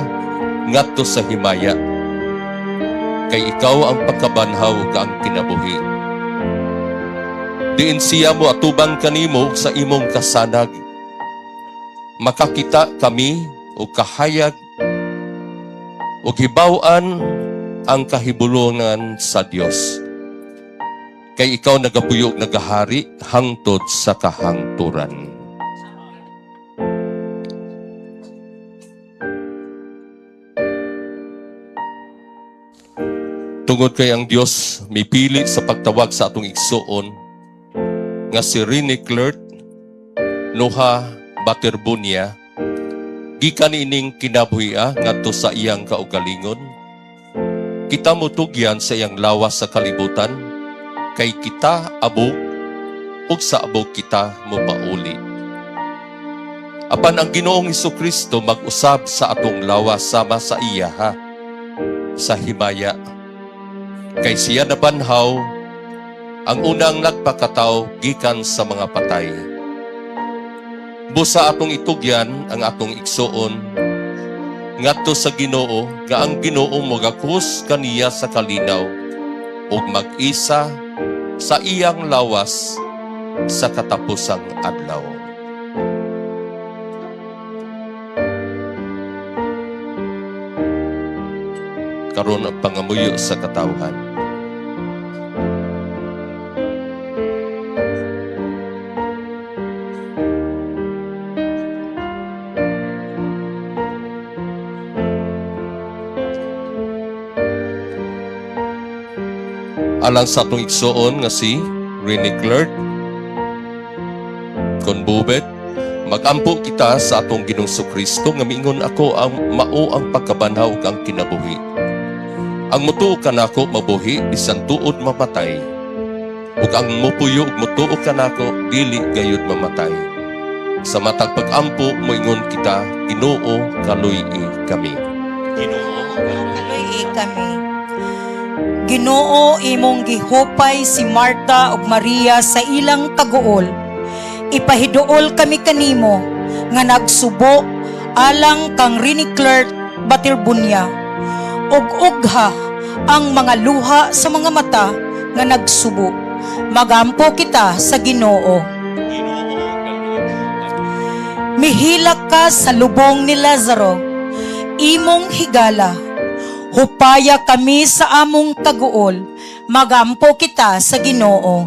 S4: ngadto sa himaya, kay ikaw ang pagkabanhaw ka ang kinabuhi. Diin siya mo atubang kanimo sa imong kasanag, makakita kami o kahayag o hibaw-an ang kahibulungan sa Dios. Kay ikaw nagabuyog nagahari hangtod sa kahangturan. Tungod kay ang Dios mipili sa pagtawag sa atong igsuon nga si Rene Clerk, Noha Baterbunia, gikan ining kinabuhia ngadto sa iyang kaugalingon. Kita mutugyan sa iyang lawas sa kalibutan, kay kita abog ug sa abog kita mopauli. Apan ang Ginoong Jesucristo mag-usab sa atong lawas sama sa iya sa himaya. Kay siya nabanhaw ang unang nagpakataw gikan sa mga patay. Busa atong itugyan ang atong igsuon ngadto sa Ginoo nga ang Ginoo magakus kaniya sa kalinaw ug mag-isa sa iyang lawas sa katapusang adlaw. Karon ang pangamuyo sa katawhan. Alang sa atong igsuon nga si Rene Clerk, kon Bobet, magampo kita sa atong Ginoong Kristo nga miingon ako ang mao ang pagkabanhaw ug ang kinabuhi. Ang mutuo kanako mabuhi bisan tuod mamatay, ug ang mupuyo ug mutuo kanako dili gayud mamatay. Sa matag pagampo moingon kita, Ginoo kaluy-i kami. Ginoo
S5: kaluy-i kami. Ginoo, imong gihupay si Marta ug Maria sa ilang kaguol. Ipahiduol kami kanimo nga nagsubo alang kang Rene Clerk Baterbunia. Ug ugha ang mga luha sa mga mata nga nagsubo. Magampo kita sa Ginoo. Mihilak ka sa lubong ni Lazaro, imong higala. Hupaya kami sa among kaguol, magampo kita sa Ginoo.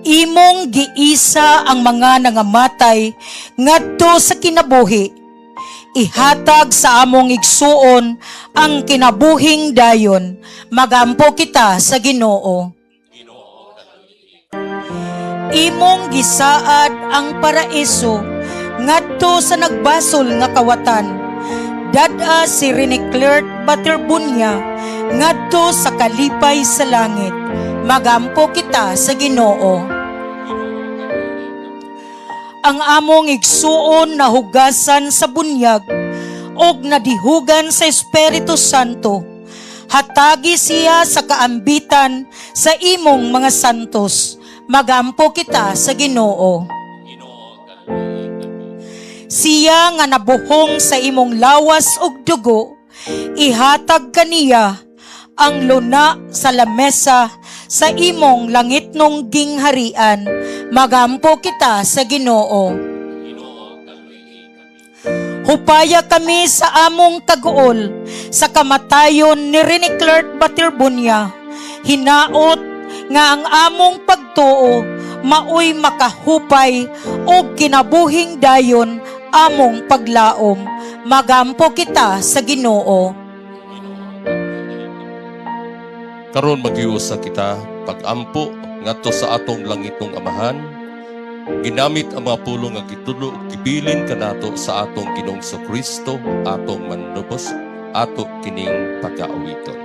S5: Imong giisa ang mga nangamatay ngadto sa kinabuhi. Ihatag sa among igsuon ang kinabuhing dayon, magampo kita sa Ginoo. Imong gisaad ang paraiso ngadto sa nagbasol nga kawatan. Dada si Rene Clerk Baterbunia ngadto sa kalipay sa langit, magampo kita sa Ginoo. Ang among igsuon nahugasan sa bunyag og nadihugan sa Espiritu Santo, hatagi siya sa kaambitan sa imong mga santos, magampo kita sa Ginoo. Siya nga nabuhong sa imong lawas ug dugo, ihatag kaniya ang luna sa lamesa sa imong langitnong gingharian. Magampo kita sa Ginoo. Hupaya kami sa among taguol sa kamatayon ni Rene Clerk Batirbunya. Hinaot nga ang among pagtuo maoy makahupay o kinabuhing dayon among paglaom. Magampo kita sa Ginoo.
S4: Karon maghiusa kita pag-ampo ngadto sa atong langitong Amahan. Ginamit ang mga pulong nga gitulo ug gibilin kanato sa atong Ginoong Kristo, atong manlubos, ato kining pagkaawiton.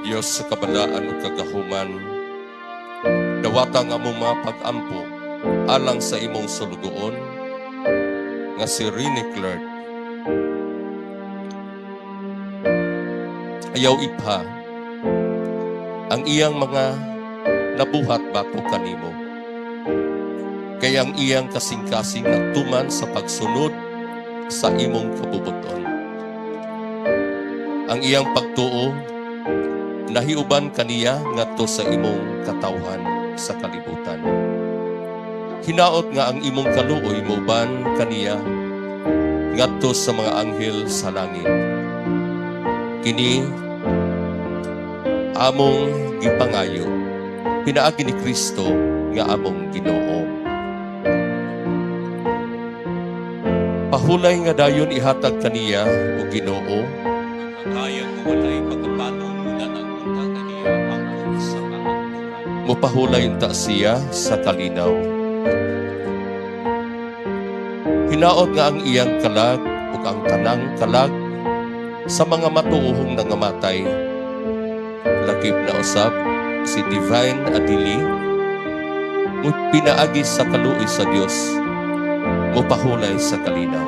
S4: Diyos sa kabalaan ug kagahuman, dawatang among mga pag-ampo alang sa imong sulugoon nga si Rene Clerk. Ayaw ipha ang iyang mga nabuhat bago kanimo, kaya ang iyang kasing-kasing nagtuman sa pagsunod sa imong kabubuton. Ang iyang pagtuo nahiuban kaniya ngadto sa imong katawhan sa kalibutan. Hinaot nga ang imong kaluoy mauban kaniya ngadto sa mga anghel sa langit. Kini among gipangayo pinaagi ni Kristo nga among Ginoo. Pahulay nga dayon ihatag kaniya o Ginoo kagayag mo walay pagkapanon muna ang unta kaniya ang sa kahaturan. Mupahulay unta siya sa kalinaw. Hinaot nga ang iyang kalag ug ang tanang kalag sa mga matuohong nangamatay. Lakip na usab si Divine Adili mo pinaagi sa kaluoy sa Dios, mupahulay sa kalinaw.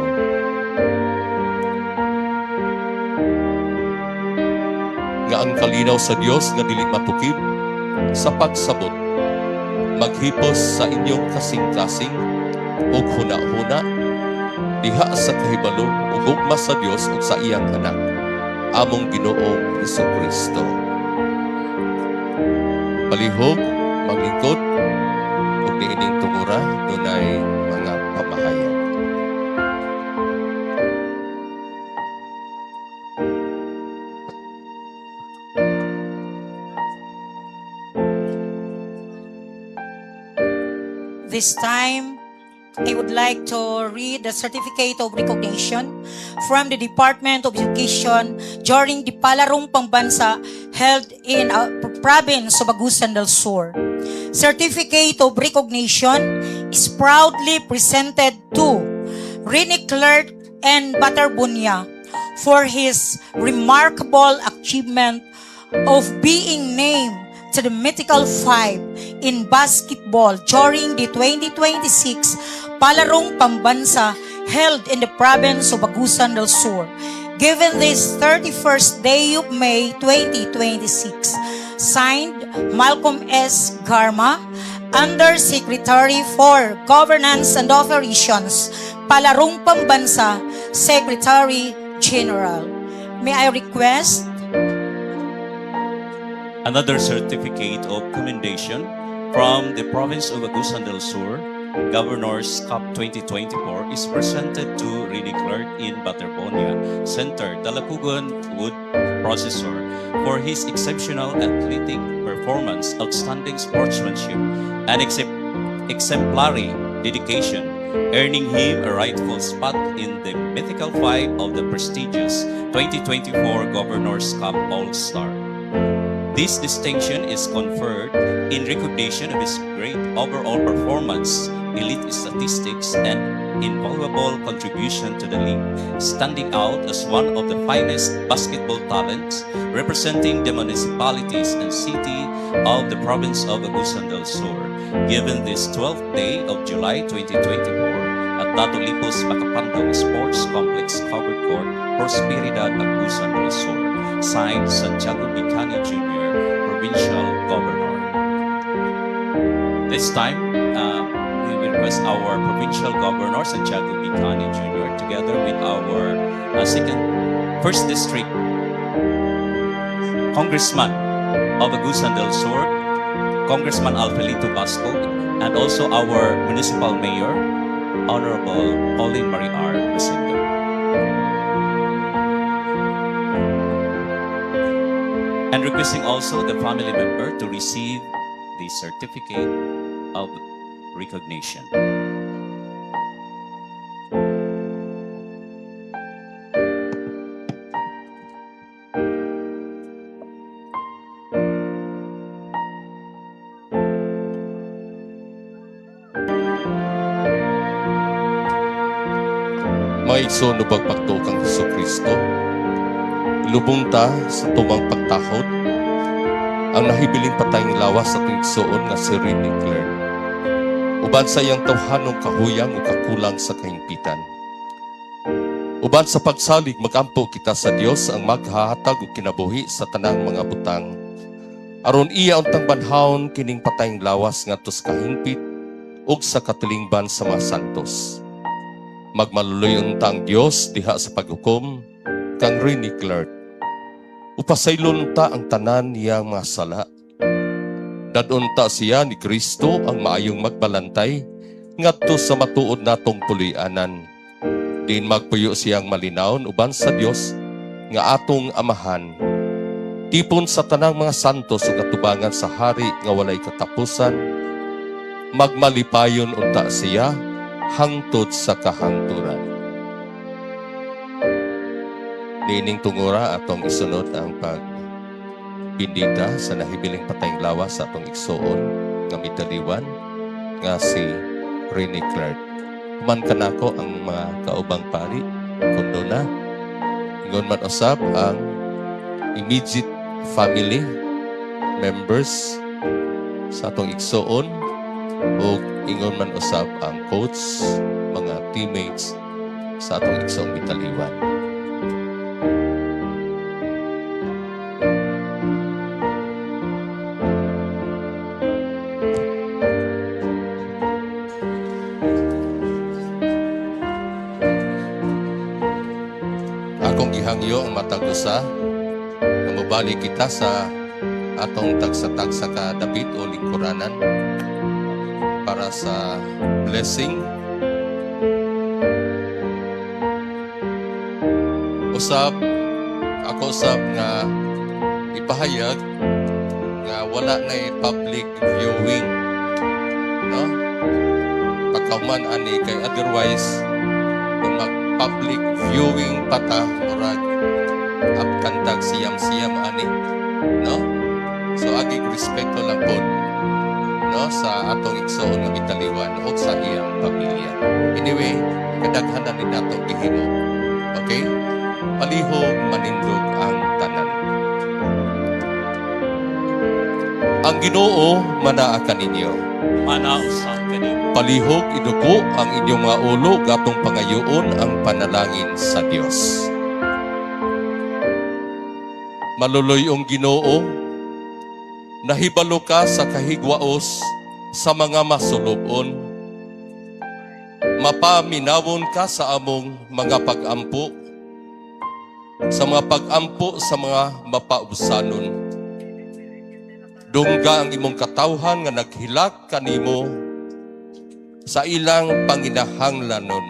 S4: Nga ang kalinaw sa Dios nga dili matukib sa pagsabot, maghipos sa inyong kasing-kasing ug huna-huna diha sa kahibalo ug ugma sa Dios ug sa iyang anak, among Ginoong Hesukristo. Palihog, maglingkod, ug niining tungura dunay mga pamahayag.
S5: This time, I would like to read the certificate of recognition from the Department of Education during the Palarong Pambansa held in province of Agusan del Sur. Certificate of recognition is proudly presented to Rene Clerc and Baterbunya for his remarkable achievement of being named to the Mythical Five in basketball during the 2026 Palarong Pambansa held in the province of Agusan del Sur, given this 31st day of May 2026. Signed, Malcolm S. Garma, Undersecretary for Governance and Operations, Palarong Pambansa, Secretary General. May I request
S6: another certificate of commendation from the province of Agusan del Sur, Governor's Cup 2024 is presented to Rene Clerc in Baterbonia Center, Dalapugan Wood Processor, for his exceptional athletic performance, outstanding sportsmanship, and exemplary dedication, earning him a rightful spot in the mythical five of the prestigious 2024 Governor's Cup All-Star. This distinction is conferred in recognition of his great overall performance, elite statistics, and invaluable contribution to the league, standing out as one of the finest basketball talents representing the municipalities and city of the province of Agusan del Sur, given this 12th day of July 2024 at Dato Lipos Macapandong Sports Complex Covered Court, Prosperidad, Agusan del Sur. Signed, Santiago Bicani Jr., Provincial Governor. This time, we will request our Provincial Governor, Santiago Bicani Jr., together with our First District Congressman of Agusan del Sur, Congressman Alfelito Basco, and also our Municipal Mayor, Honorable Pauline Marie R. Rosendo. And requesting also the family member to receive the certificate of recognition.
S4: Maigso no pagpakto kang Jesucristo. Lubong ta sa tumang pagtahod. Ang nahibiling patayng lawas sa tingsoon nga si Rene Clerc. Uban sa iyang tawhanong kahuyang o kakulang sa kahimpitan. Uban sa pagsalig magampo kita sa Dios ang maghahatag og kinabuhi sa tanang mga butang. Aron iya untang banhaon kining patayng lawas ngadto sa kahimpit ug sa katilingban sa mga santos. Magmaluloy unta ang Dios diha sa paghukom kang Rene Clerc. Upasaylon ta ang tanan niyang mga sala. Dadon ta siya ni Kristo ang maayong magbalantay ngadto sa matuod natong puloy-anan. Din magpuyo siyang malinaon uban sa Dios nga atong amahan. Tipon sa tanang mga santos ug atubangan sa hari nga walay katapusan. Magmalipayon unta siya hangtod sa kahangturan. Nining tungura atong isunod ang pagbindita sa nahibiling patayng lawas sa atong igsoon nga mitaliwan nga si Rene Clerc. Human kanako ang mga kaubang pari kundo na ingon man usab ang immediate family members sa atong igsoon o ingon man usab ang coach, mga teammates sa atong igsoong mitaliwan. Akong gihangyo ang matag usa na mobalik kita sa atong tagsa-tagsa ka dapit o lingkuranan para sa blessing. Ako usab nga ipahayag nga wala na public viewing, no? pagkauman ani kay otherwise kung mag-public viewing pata murag apkantag siyam-siyam ani, no? So aging respeto lang po, no, sa atong igsoon nga mitaliwan o sa iyang pamilya. Anyway, kadaghanan ni natong gihimo. Okay? Palihog manindog ang tanan. Ang Ginoo manaa kaninyo.
S6: Manausa kanimo.
S4: Palihog iduko ang inyong mga ulo gatong pangayoon ang panalangin sa Dios. Maluloyong Ginoo, nahibalo ka sa kahigwaos sa mga masulubon. Mapaminawon ka sa among mga pag-ampo, sa mga pag-ampo sa mga mapausanon. Dungga ang imong katawhan nga naghilak kanimo sa ilang panginahanglanon.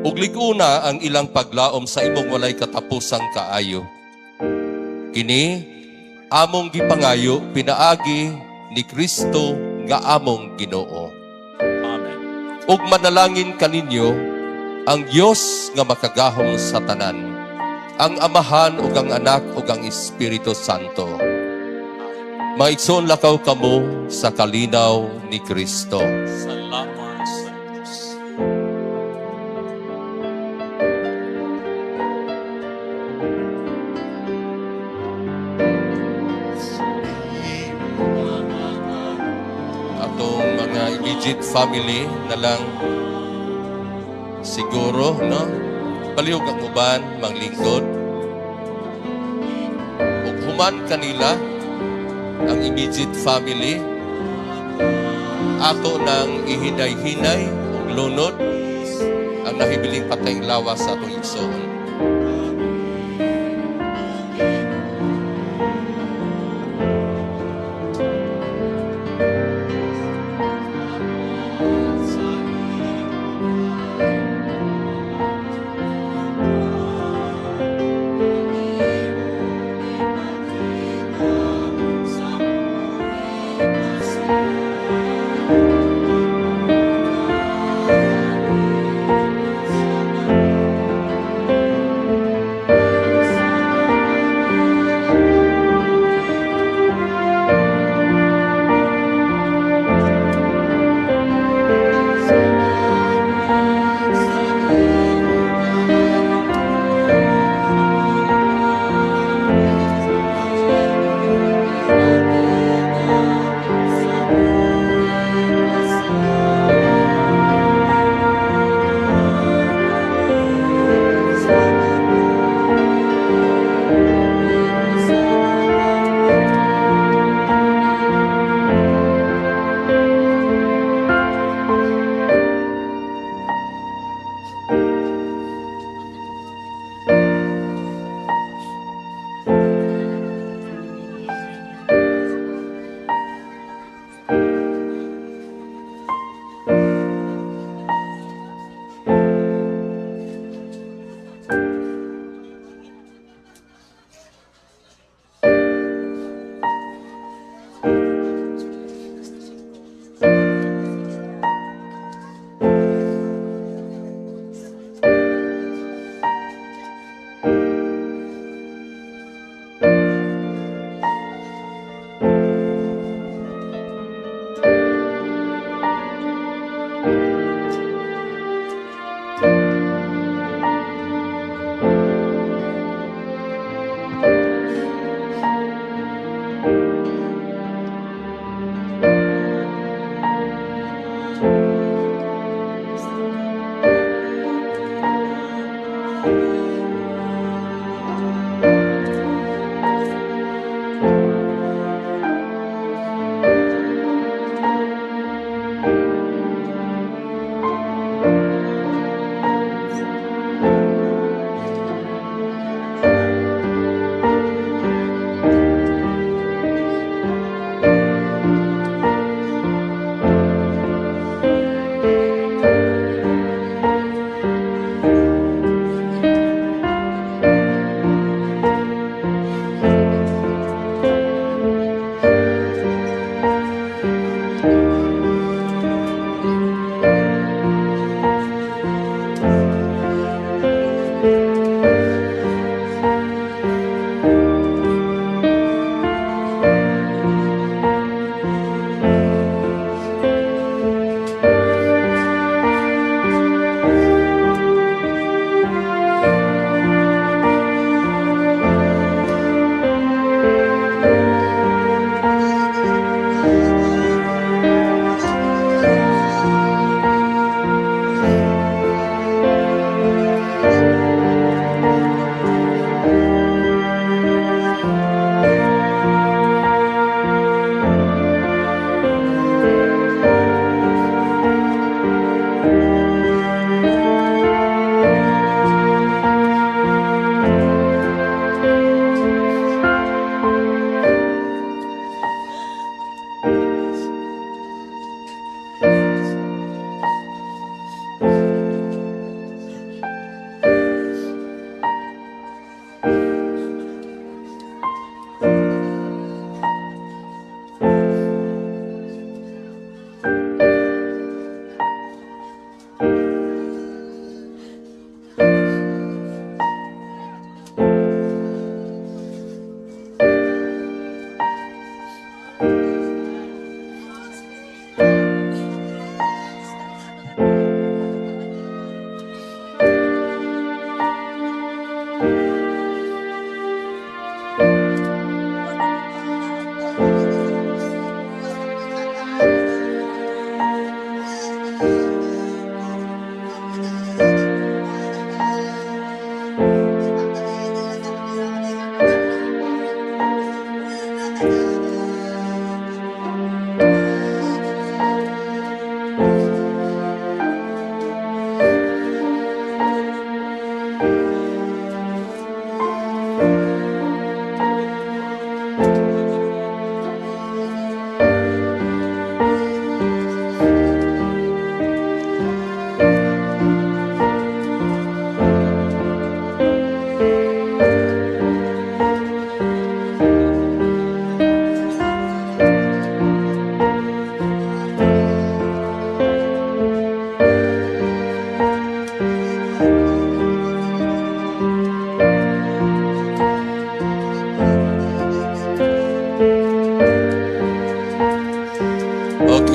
S4: Ug lig-una ang ilang paglaom sa imong walay katapusang kaayo. Kini among gipangayo pinaagi ni Kristo nga among Ginoo.
S6: Amen.
S4: Ug manalangin kaninyo ang Dios nga makagahom sa tanan, ang Amahan ug ang Anak ug ang Espiritu Santo. Maigsoon lakaw kamo sa kalinaw ni Kristo.
S6: Salamat sa Diyos.
S4: Atong mga immediate family na lang siguro, no? Palihog ang uban, manglingkod. Ug human kanila ang immediate family ato nang ihinay-hinay ug lunod ang nahibiling patayng lawas sa atong igsoon.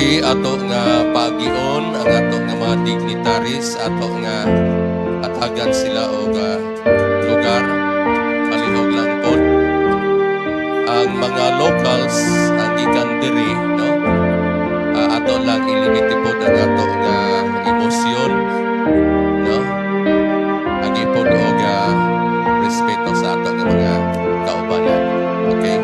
S4: diri ato nga pagion ang ato nga mga dignitaries ato nga atagan sila og lugar palihog lang pod ang mga locals ang gikan diri no ato lang ilimiti pod ang ato nga emosyon no agi pod og respeto sa ato nga mga kaubanan. Okay.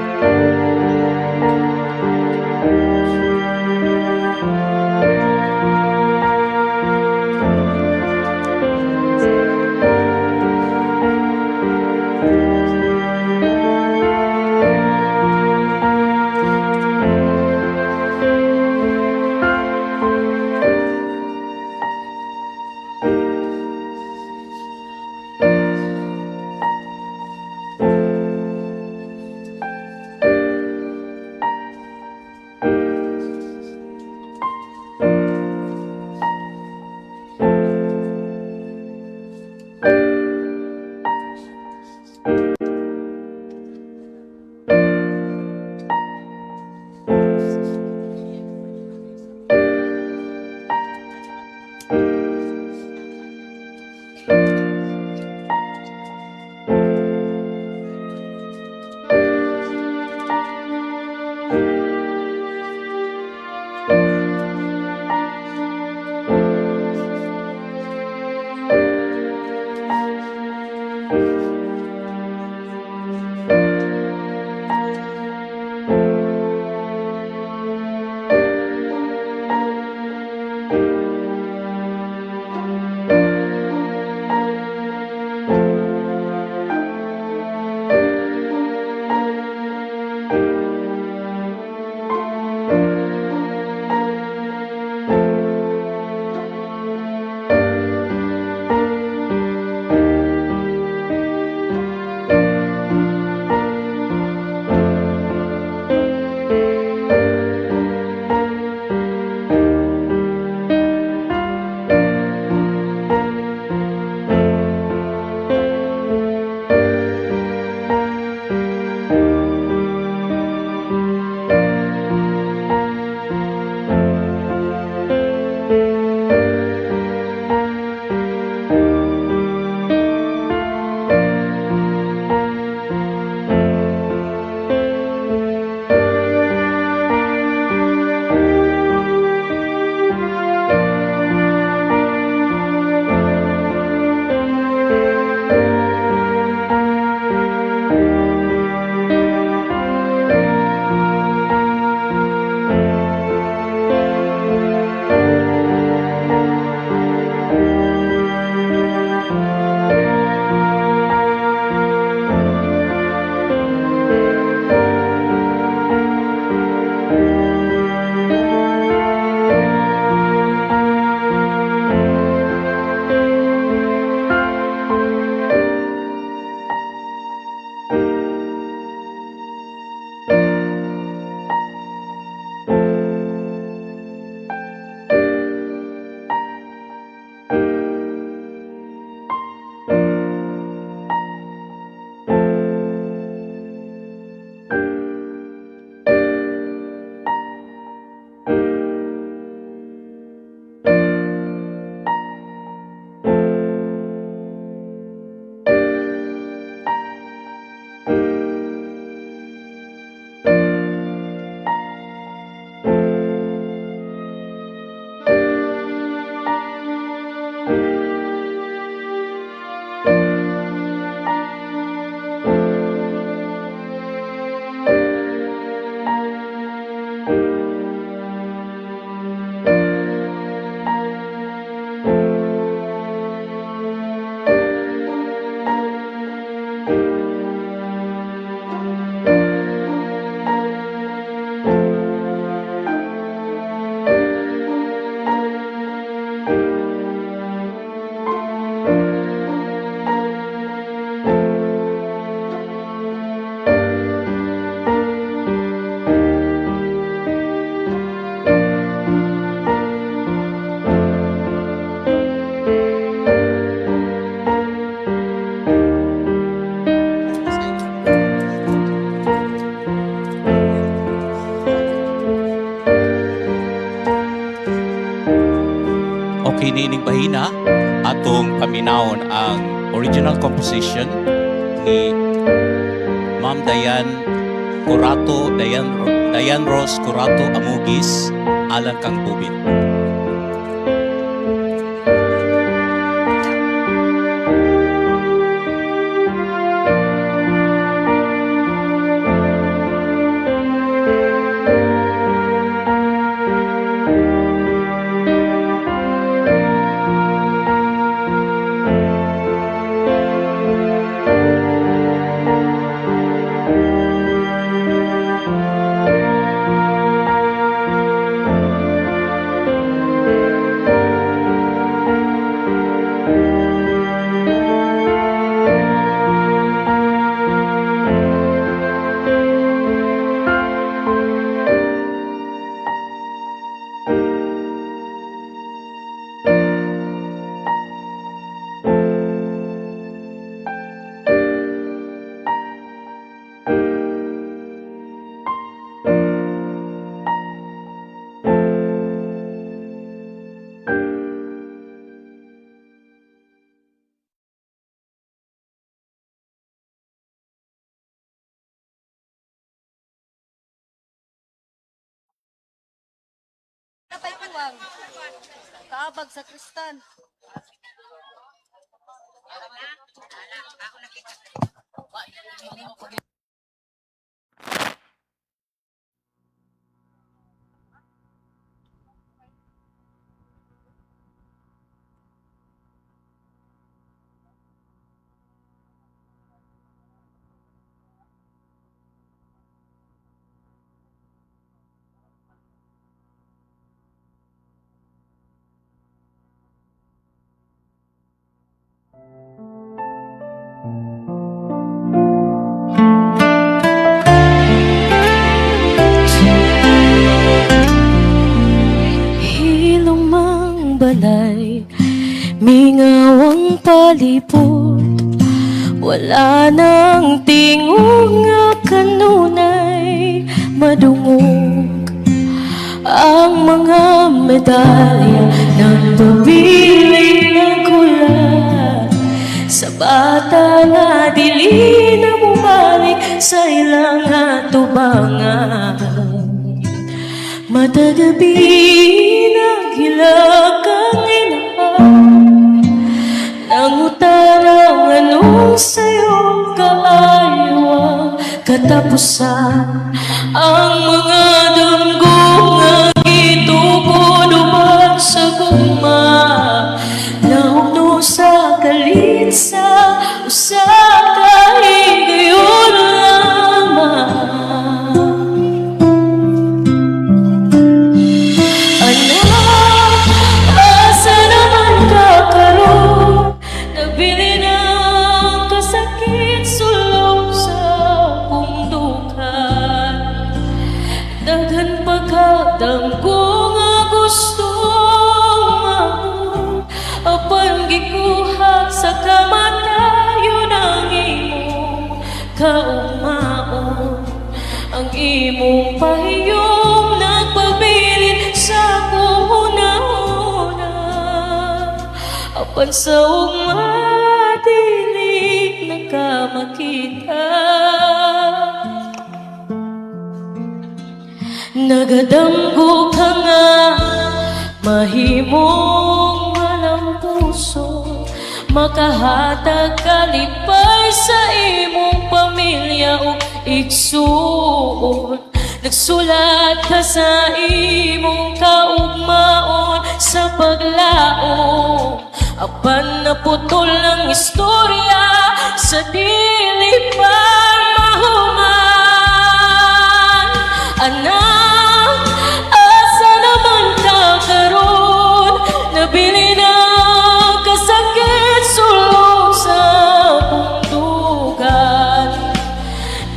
S6: hinining bahina atong paminawon ang original composition ni Ma'am Dayan Rose Curato Amugis alang kang Bubit.
S7: Kapay puwang. Kaabag sa kristan.
S8: Hilong mang balay, mingawang palibot, wala nang tingog nga kanunay madungog. Ang mga medalya ng pabiling nagkulat sa bata na dili na bumalik sa ilang atubangan. Matagabi naghilag ang inahan, nangutarang anong sa'yo kaayo ang katapusan. Ang mga damgong nga gitukod uban sa gugma, naugno sa kalit sa usa ka higayon lamang. Anak, asa naman ka karon? Nabili ng kasakit sulong sa pundukan. Daghan pagkadamgo nga gusto maun, apan gikuha sa kamatayon ang imong kaugmaon. Ang imong pahiyong nagpabilin sa kuhuna-una, apan sa ugma dili nakamakita. Nagadamgo ka nga mahimong walang puso, makahatag kalipay sa imong pamilya o igsuon. Nagsulat ka sa imong kaugmaon sa paglaom, apan naputol ang istorya sa dili pa mahuman. Anak, asa naman ka karon? Nabili ng kasakit sulong sa pundugan.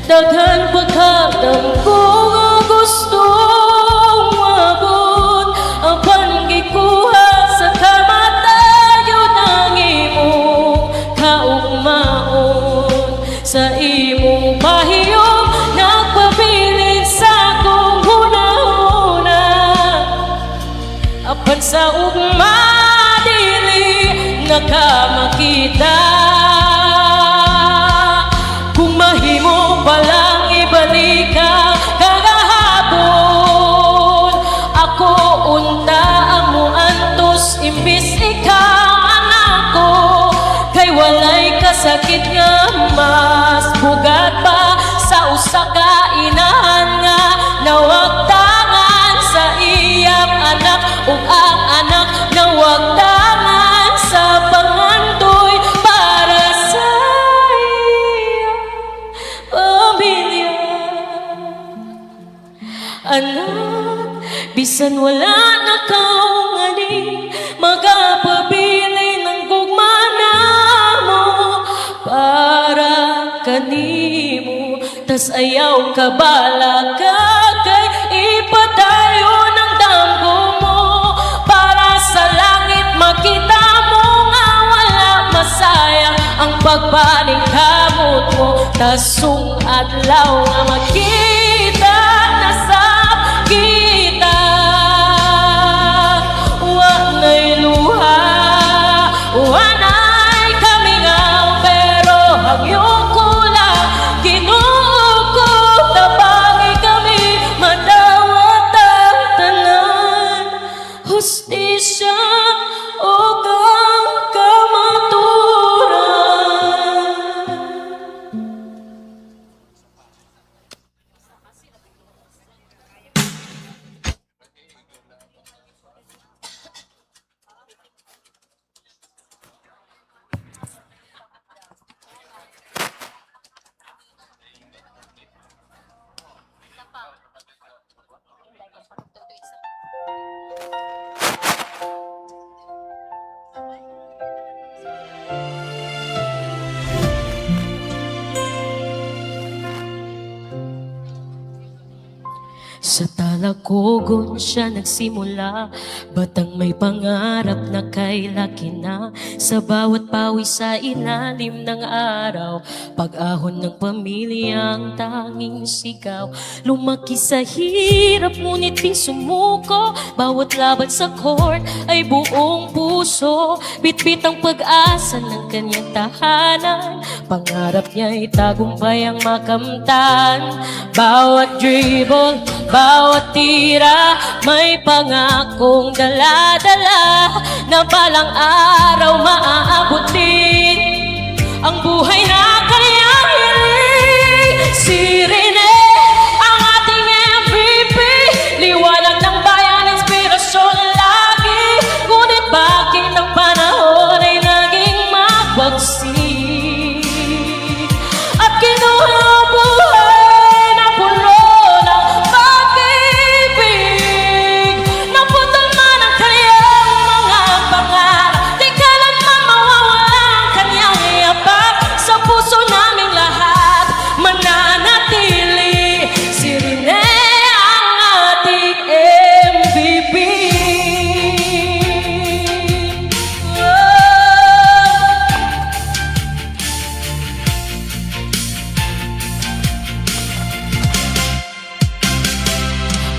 S8: Daghan pagkadamgo nga gustong mabot, apan gikuha sa kamatayon ang imong kaugmaon. Sa imong pahiyong nagpabilin sa kung huna-huna, apan sa ugma pa ka makita. Kung mahimo palang ibalik ka kagahapon, ako unta ang muantos imbis ikaw anak ko. Kay walay kasakit nga mas bugat pa sa usa ka inahan nga nawagtangan sa iyang anak ug ang anak nawagtangan sa pangandoy para sa iyang pamilya. Anak, bisan wala na kang ani, magapabili ng gugmana mo para kanimo. Tas ayaw ka bala ka kay ipadayo ng damgo mo para sa langit makita mo nga wala masayang ang pagpaningkamot mo. Tasong adlaw nga makita na sa kita, wanay luha, wanay kamingaw, pero hangyon ko lang kinuko tabangi kami madawat ang tanan. Hustisya o kang kamaturan. Sa talakogon siya nagsimula, batang may pangarap na kay laki na. Sa bawat pawis sa ilalim ng araw, pag-ahon ng pamilyang tanging sigaw. Lumaki sa hirap ngunit di sumuko, bawat laban sa court ay buong puso. Bitbit ang pag-asa ng kanyang tahanan, pangarap niya ay tagumpay ang makamtan. Bawat dribble, bawat tira, may pangakong dala-dala na balang araw maaabot din ang buhay na kanyang hiling. Si Rene, ang ating MVP, liwanag ng bayan, inspirasyon lagi. Ngunit bakit ang panahon ay naging mabagsik at kinuha ang buhay na puno ng pag-ibig? Naputol man ang kanyang mga pangarap, di kailanman mawawala ang kanyang yapak. Sa puso naming lahat mananatili, si Rene ang ating MVP.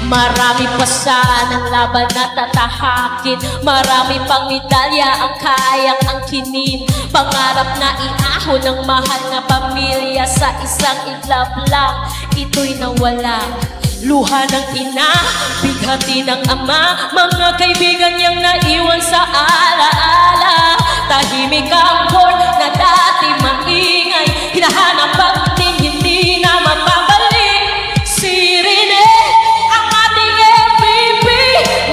S8: Marami pa sanang laban na tatahakin, marami pang medalya ang kayang angkinin. Pangarap na iahon ng mahal na pamilya sa isang iglap lang, ito'y nawala. Luha ng ina, bighati ng ama, mga kaibigan niyang naiwan sa alaala. Tahimik ang court na dati maingay, hinahanap pagting hindi na mapabalik. Si Rene, ang ating MVP,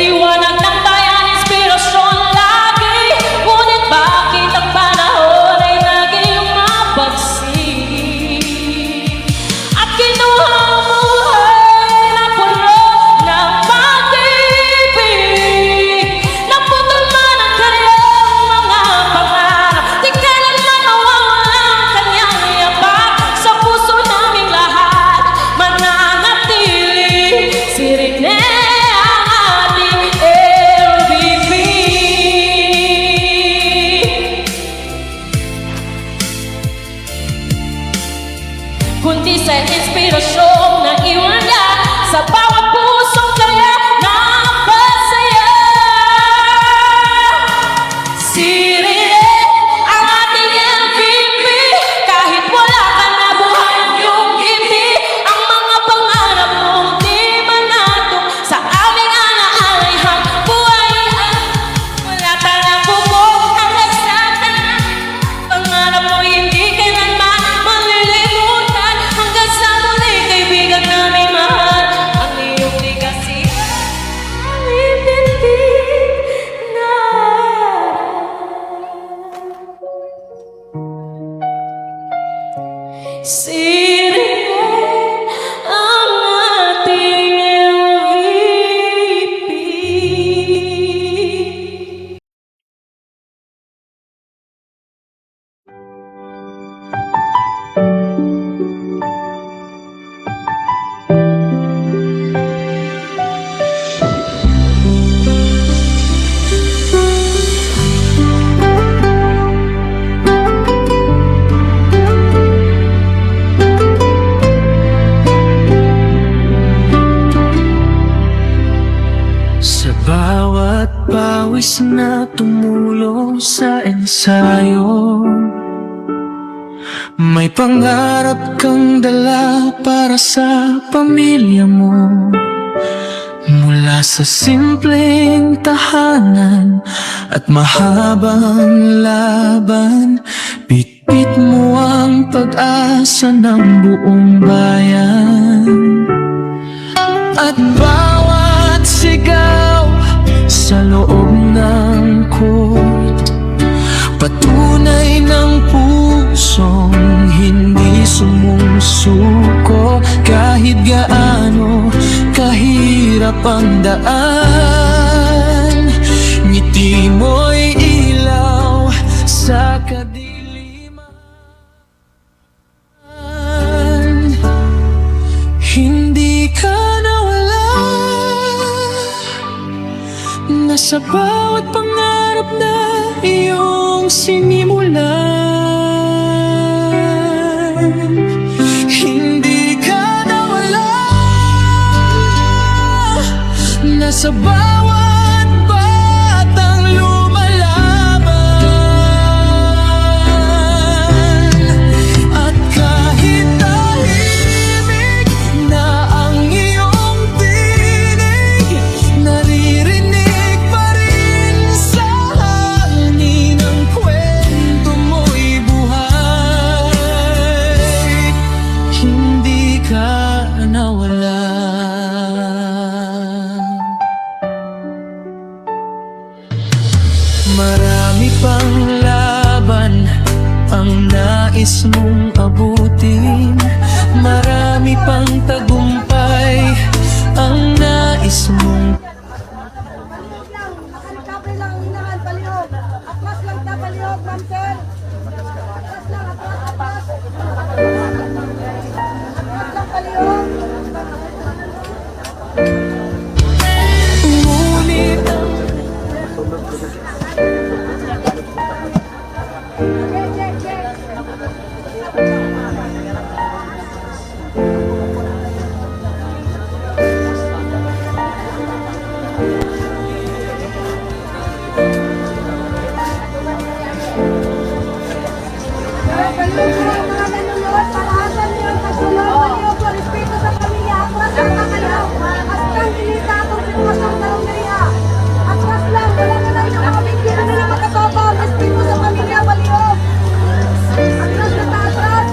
S8: liwanag ng bayan, inspirasyon lagi. Ngunit bakit ang panahon ay naging mabagsik at kinuha ang buhay na puno ng pag-ibig? Naputol man ang kanyang mga pangarap, di kailanman mawawala ang kanyang yapak. Sa
S9: Bawat pawis na tumulong sa ensayo, may pangarap kang dala para sa pamilya mo. Mula sa simpleng tahanan at mahabang laban, bitbit mo ang pag-asa ng buong bayan. At bawat sigaw sa loob ng court, patunay ng pusong hindi sumusuko. Kahit gaano kahirap ang daan, ngiti mo'y ilaw sa kadiliman. Hindi ka nawala, nasa bawat pangarap na iyong sinimulan. Hindi ka nawala, nasa bawat batang lumalaban. At kahit tahimik na ang iyong tinig, naririnig pa rin sa hangin ang kwento mo'y buhay. Hindi ka nawala. Marami pang laban ang nais mong abutin, marami pang tagumpay ang nais mong
S7: Kapre lang, hinahan, palihog. Atlas lang ta, palihog, ma'am sir. Atlas lang, atlas. Atlas lang, palihog.
S9: ngunit ang
S7: Check, check, check. Palihog po ang mga nanonood, palaasan niyo ang pagsulong, palihog po, respeto sa pamilya, atlas lang ta, palihog. Atlas kinita atong sitwasyon sa Hungria. Atlas lang, wala na lang yung mga biktima nila makatopaw, respeto sa pamilya, palihog. Atlas na ta, atlas.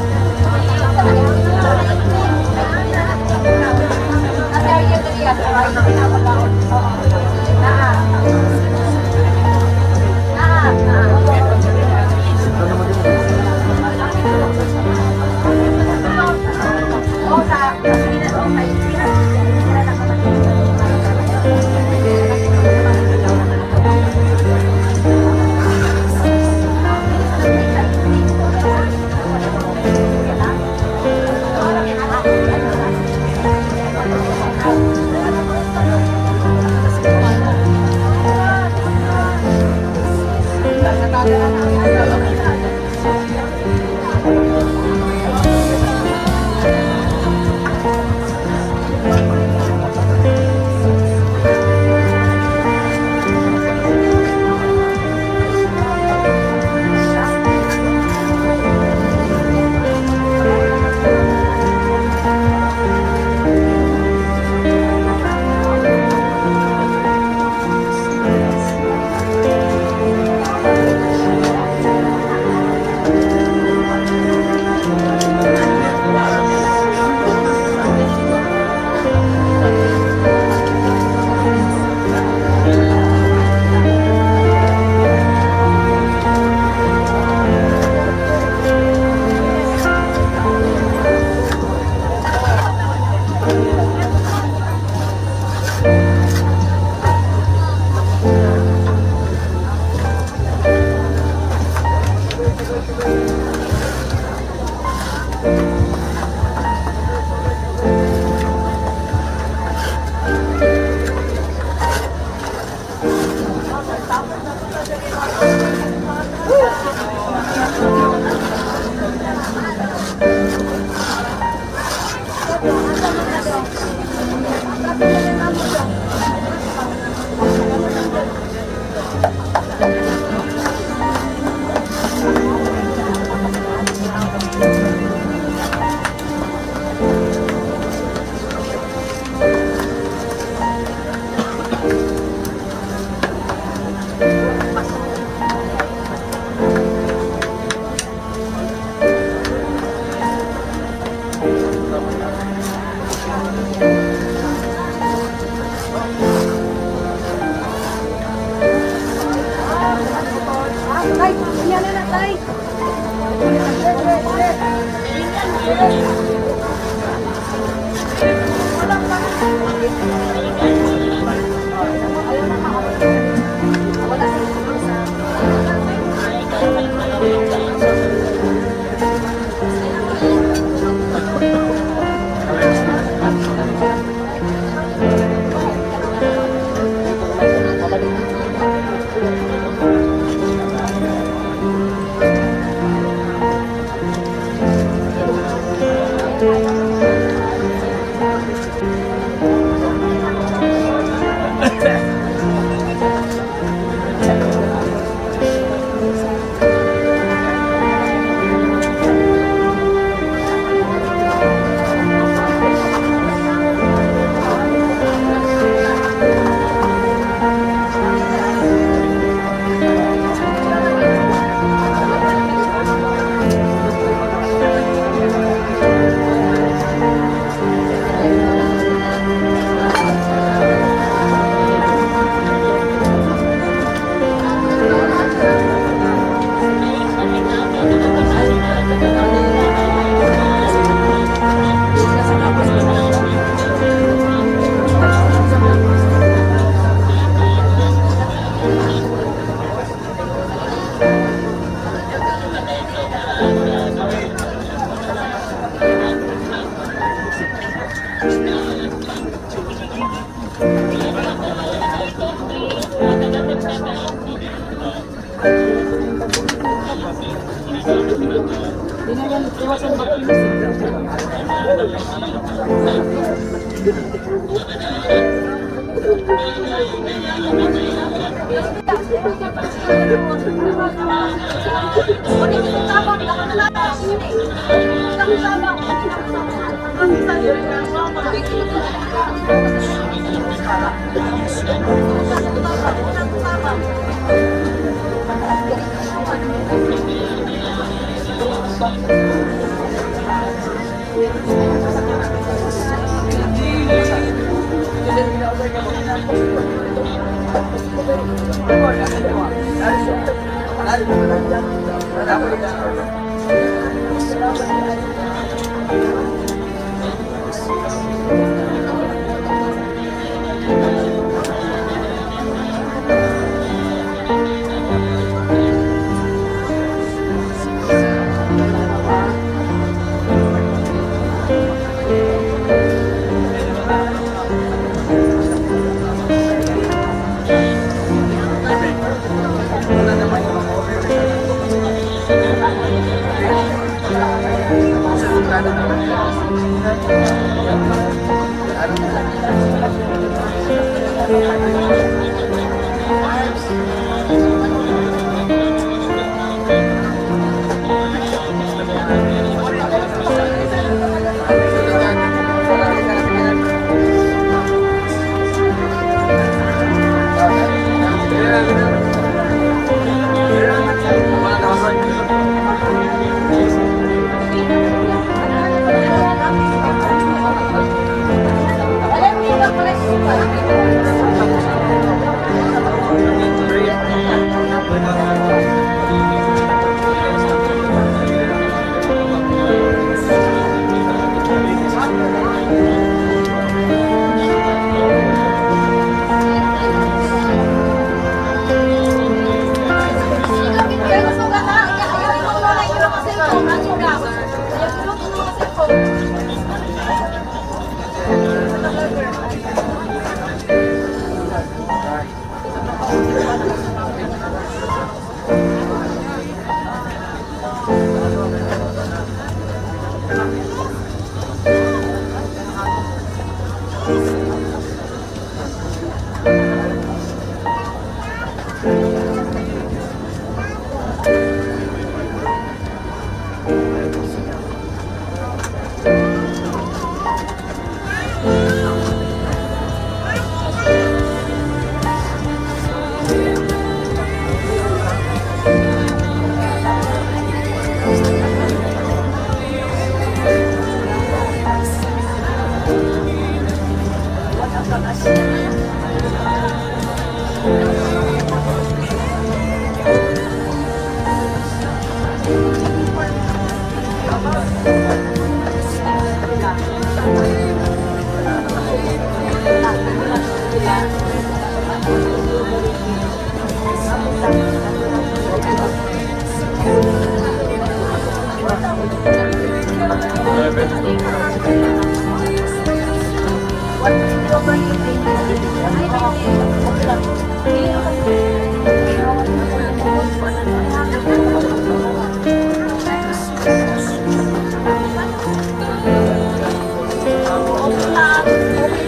S2: Okay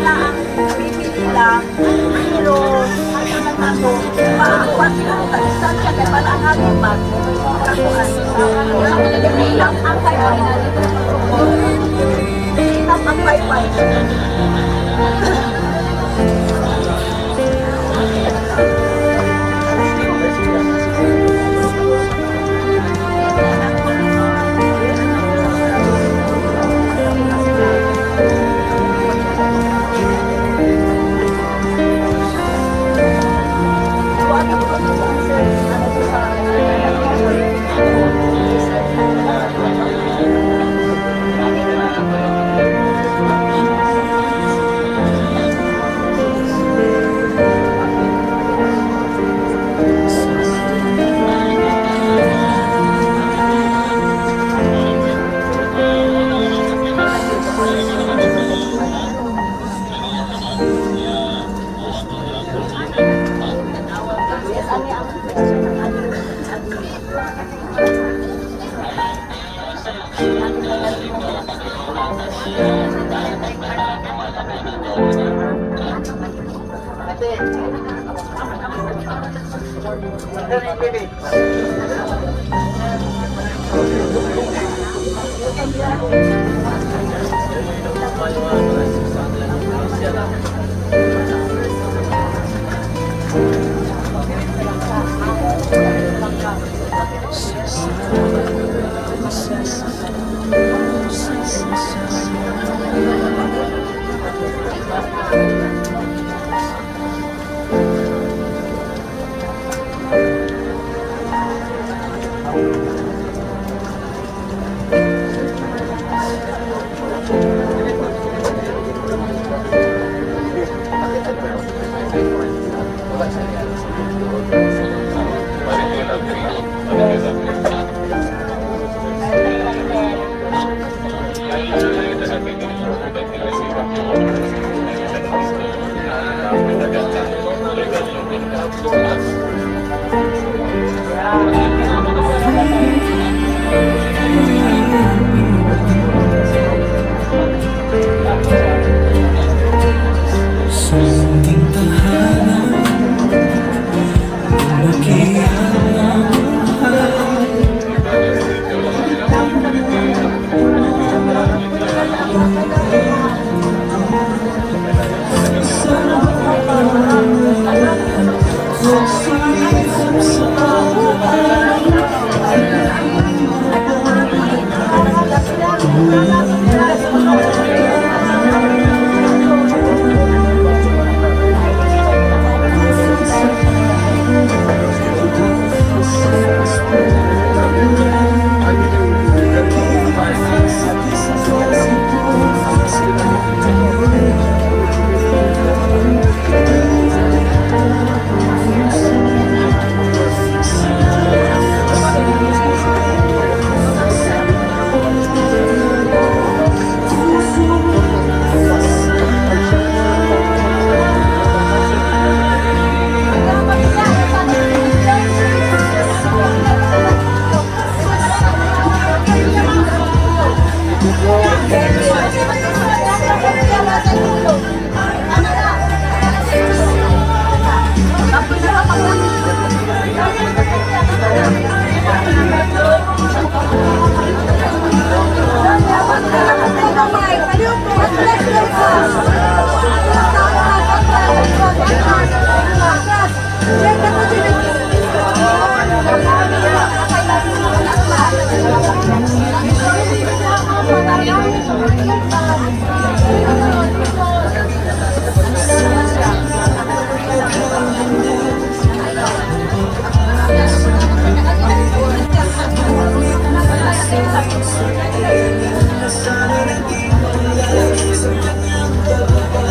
S2: lang, bibili lang, pero paakuan sila ng distansya kaya pala ang ating bilang ang kayo bilang ang baybay.
S9: Sa munting tahanan, lumaki ang buhay.
S7: Thank you.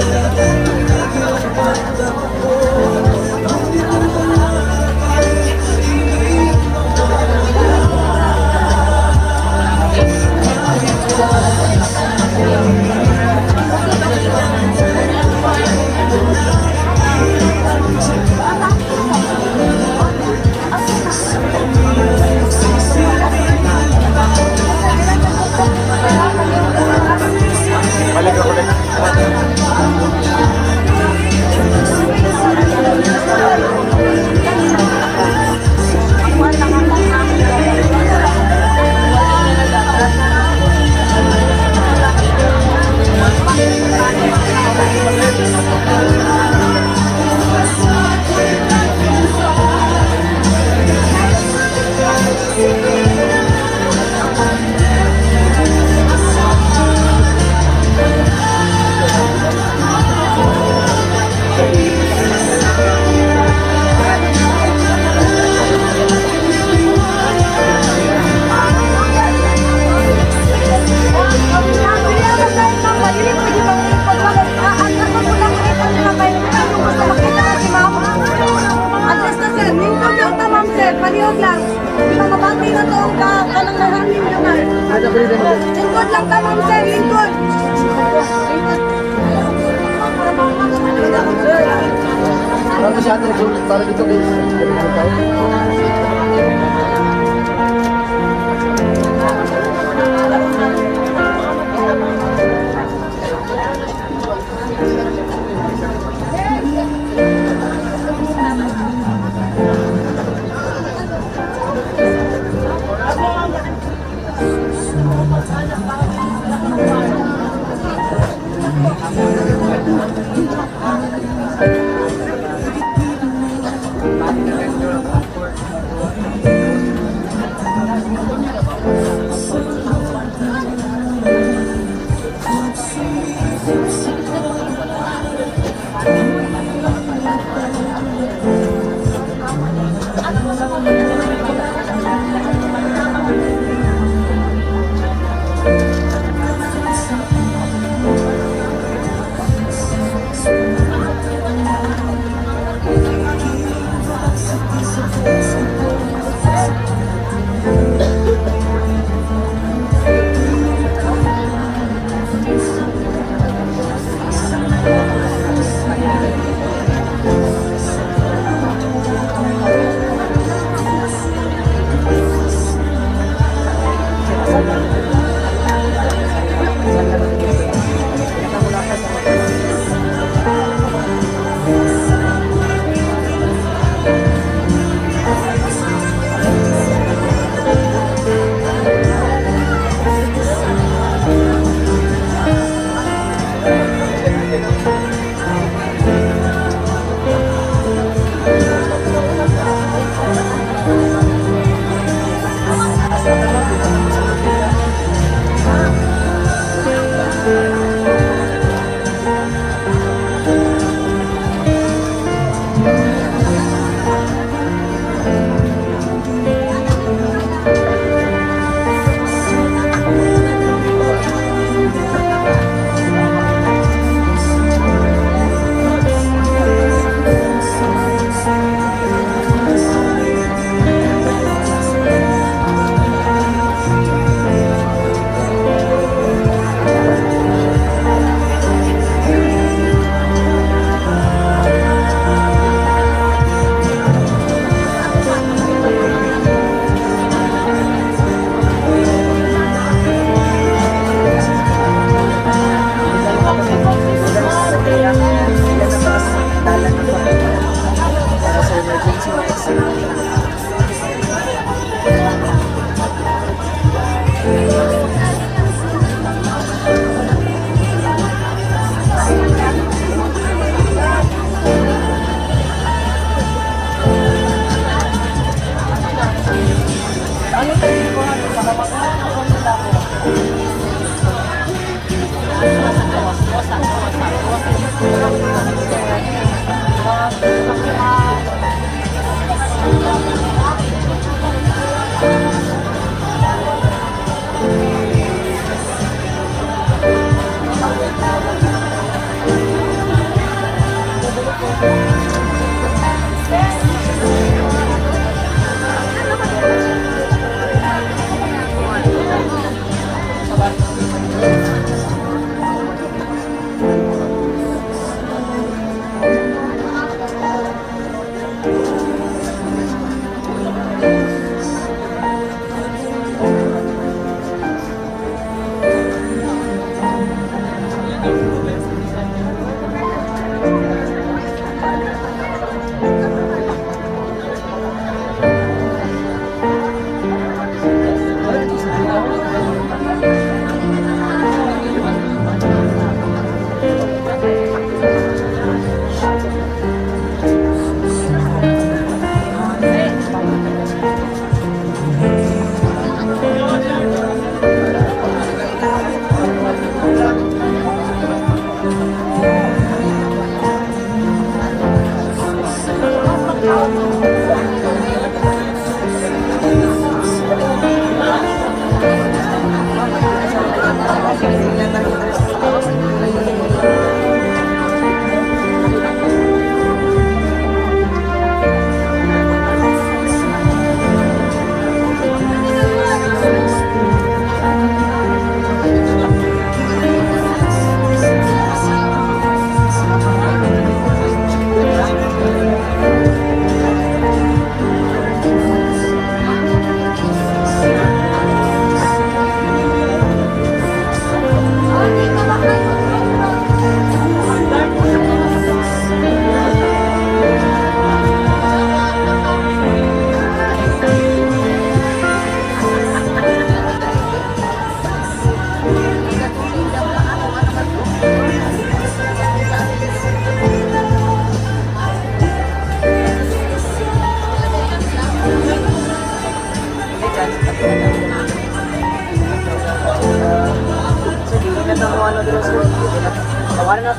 S7: Lingkod lang ka, ma'am sir, lingkod.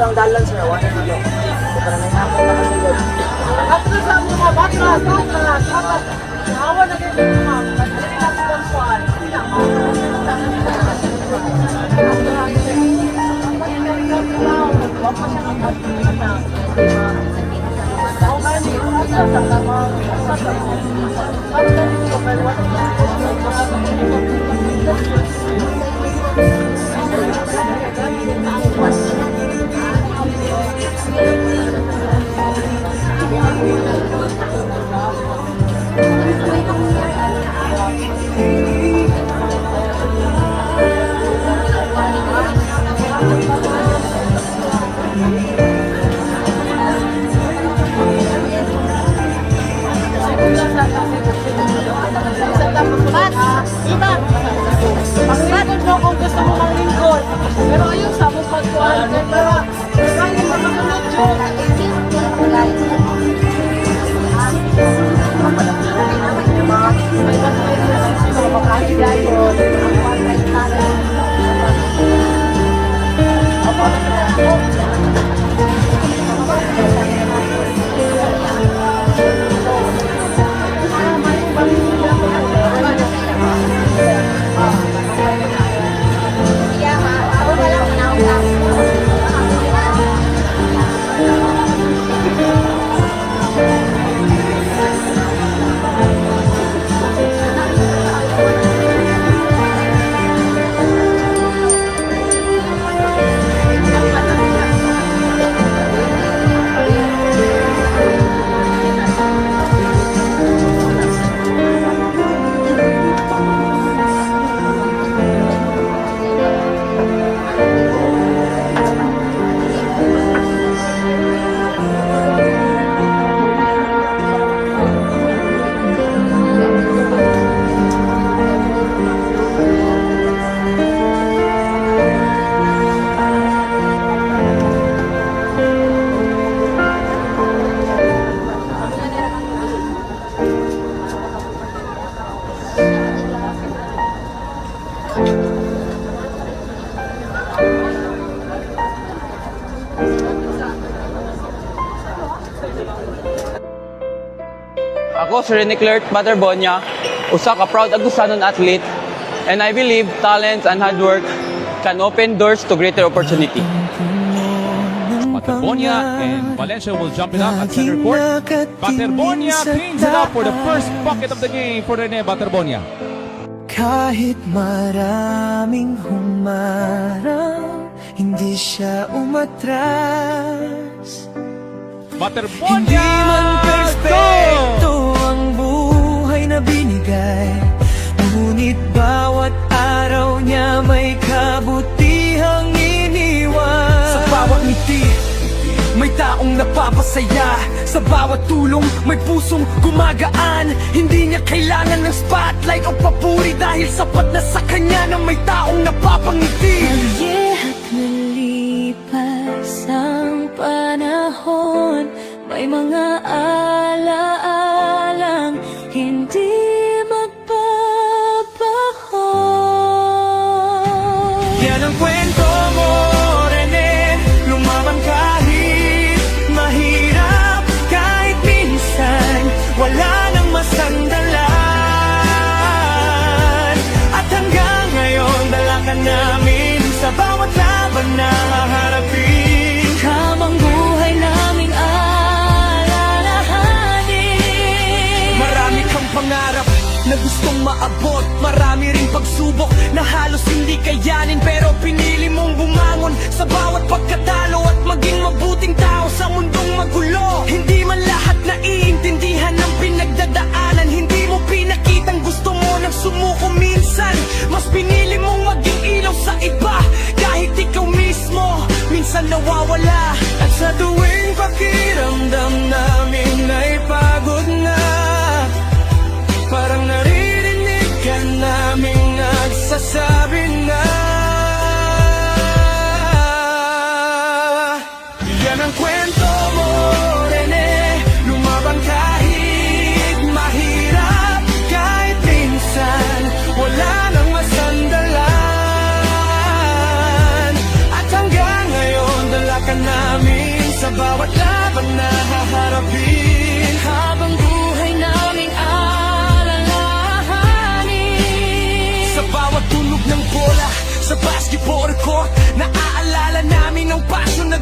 S2: ang dalan sir, wala na dito. Para may hapon na kasunod.
S7: Atras ang mga batras, atras. Awan na din yung ma'am. Kasi natin ang kuwan. Pag-lingkod mo kung gusto mo manglingkod. Pero ayun, sa mong pagkuhan. Pero, kaya mo masunod yun.
S10: Ako si Rene Clerk Baterbonia, usa ka proud Agusanon athlete, and I believe talents and hard work can open doors to greater opportunity.
S11: Baterbonia and Valencia will jump it up at center court. Baterbonia cleans it up for the first bucket of the game for Rene Baterbonia.
S9: Kahit maraming humarang, hindi siya umatras.
S11: Baterbonia!
S9: Hindi man perfecto ang buhay na binigay, ngunit bawat araw niya may kabutihang iniwan. Sa bawat ngiti, may taong napapasaya. Sa bawat tulong, may pusong gumagaan. Hindi niya kailangan ng spotlight o papuri, dahil sapat na sa kanya na may taong napapangiti.
S8: Kaya't nalipas ang panahon, may mga alaalang hindi magbabaho.
S9: Yan ang kwento mo, Rene. Lumaban kahit mahirap, kahit minsan wala nang masandalan. At hanggang ngayon, dala ka namin sa bawat laban na haharapin.
S8: Kamang buhay naming alalahanin.
S9: Marami kang pangarap na gustong maabot, marami ring pagsubok na halos hindi kayanin, pero pinili mong bumangon sa bawat pagkatalo at maging mabuting tao sa mundong magulo. Hindi man lahat naiintindihan ng pinagdadaanan, hindi mo pinakitang gusto mo nang sumuko minsan. Mas pinili mong maging ilaw sa iba, kahit ikaw mismo minsan nawawala. At sa tuwing pakiramdam namin ay pagod na, parang naririnig ka naming nagsasabi na yan ang kwento mo, Rene.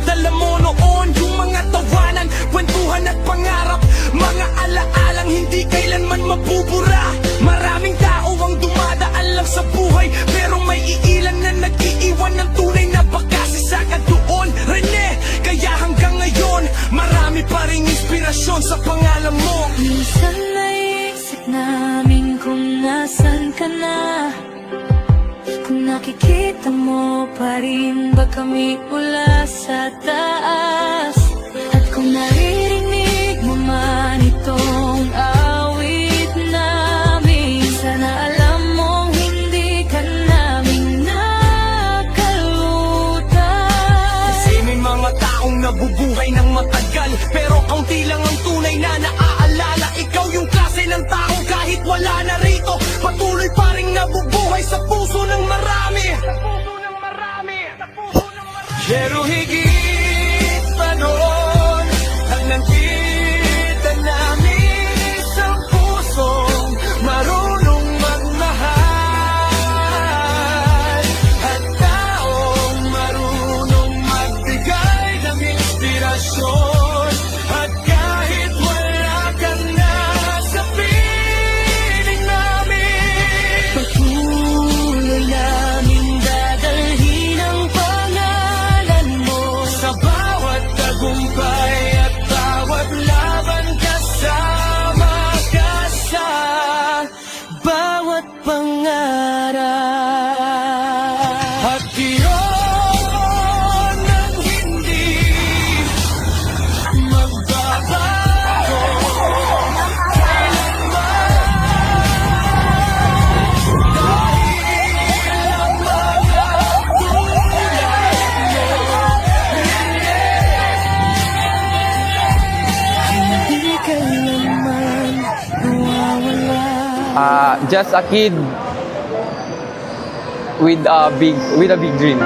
S9: dala mo noon, yung mga tawanan, kwentuhan at pangarap, mga alaalang hindi kailanman mabubura. Maraming tao ang dumadaan lang sa buhay, pero may iilan na nag-iiwan ng tunay na pagkasisaka doon, Rene. Kaya hanggang ngayon, marami pa ring inspirasyon sa pangalan mo.
S8: Minsan naisip namin kung nasan ka na, kung nakikita mo pa rin ba kami mula sa taas, at kung naririnig mo man itong awit namin, sana alam mong hindi ka namin nakalimutan.
S9: Kasi may mga taong nabubuhay ng matagal, pero kaunti lang ang tunay na naaalala. Ikaw yung klase ng tao kahit wala na rito, patuloy pa rin nabubuhay sa puso ng marami. Pero higit pa noon, ang nakita namin isang pusong marunong magmahal, at taong marunong magbigay ng inspirasyon. At kahit wala ka na sa piling namin, patuloy namin dadalhin ang pangalan mo sa bawat tagumpay at bawat laban, kasama ka sa bawat pangarap. At iyon ang hindi magbabago
S8: Hindi ka naman nawawala.
S10: Just a kid with a big dream.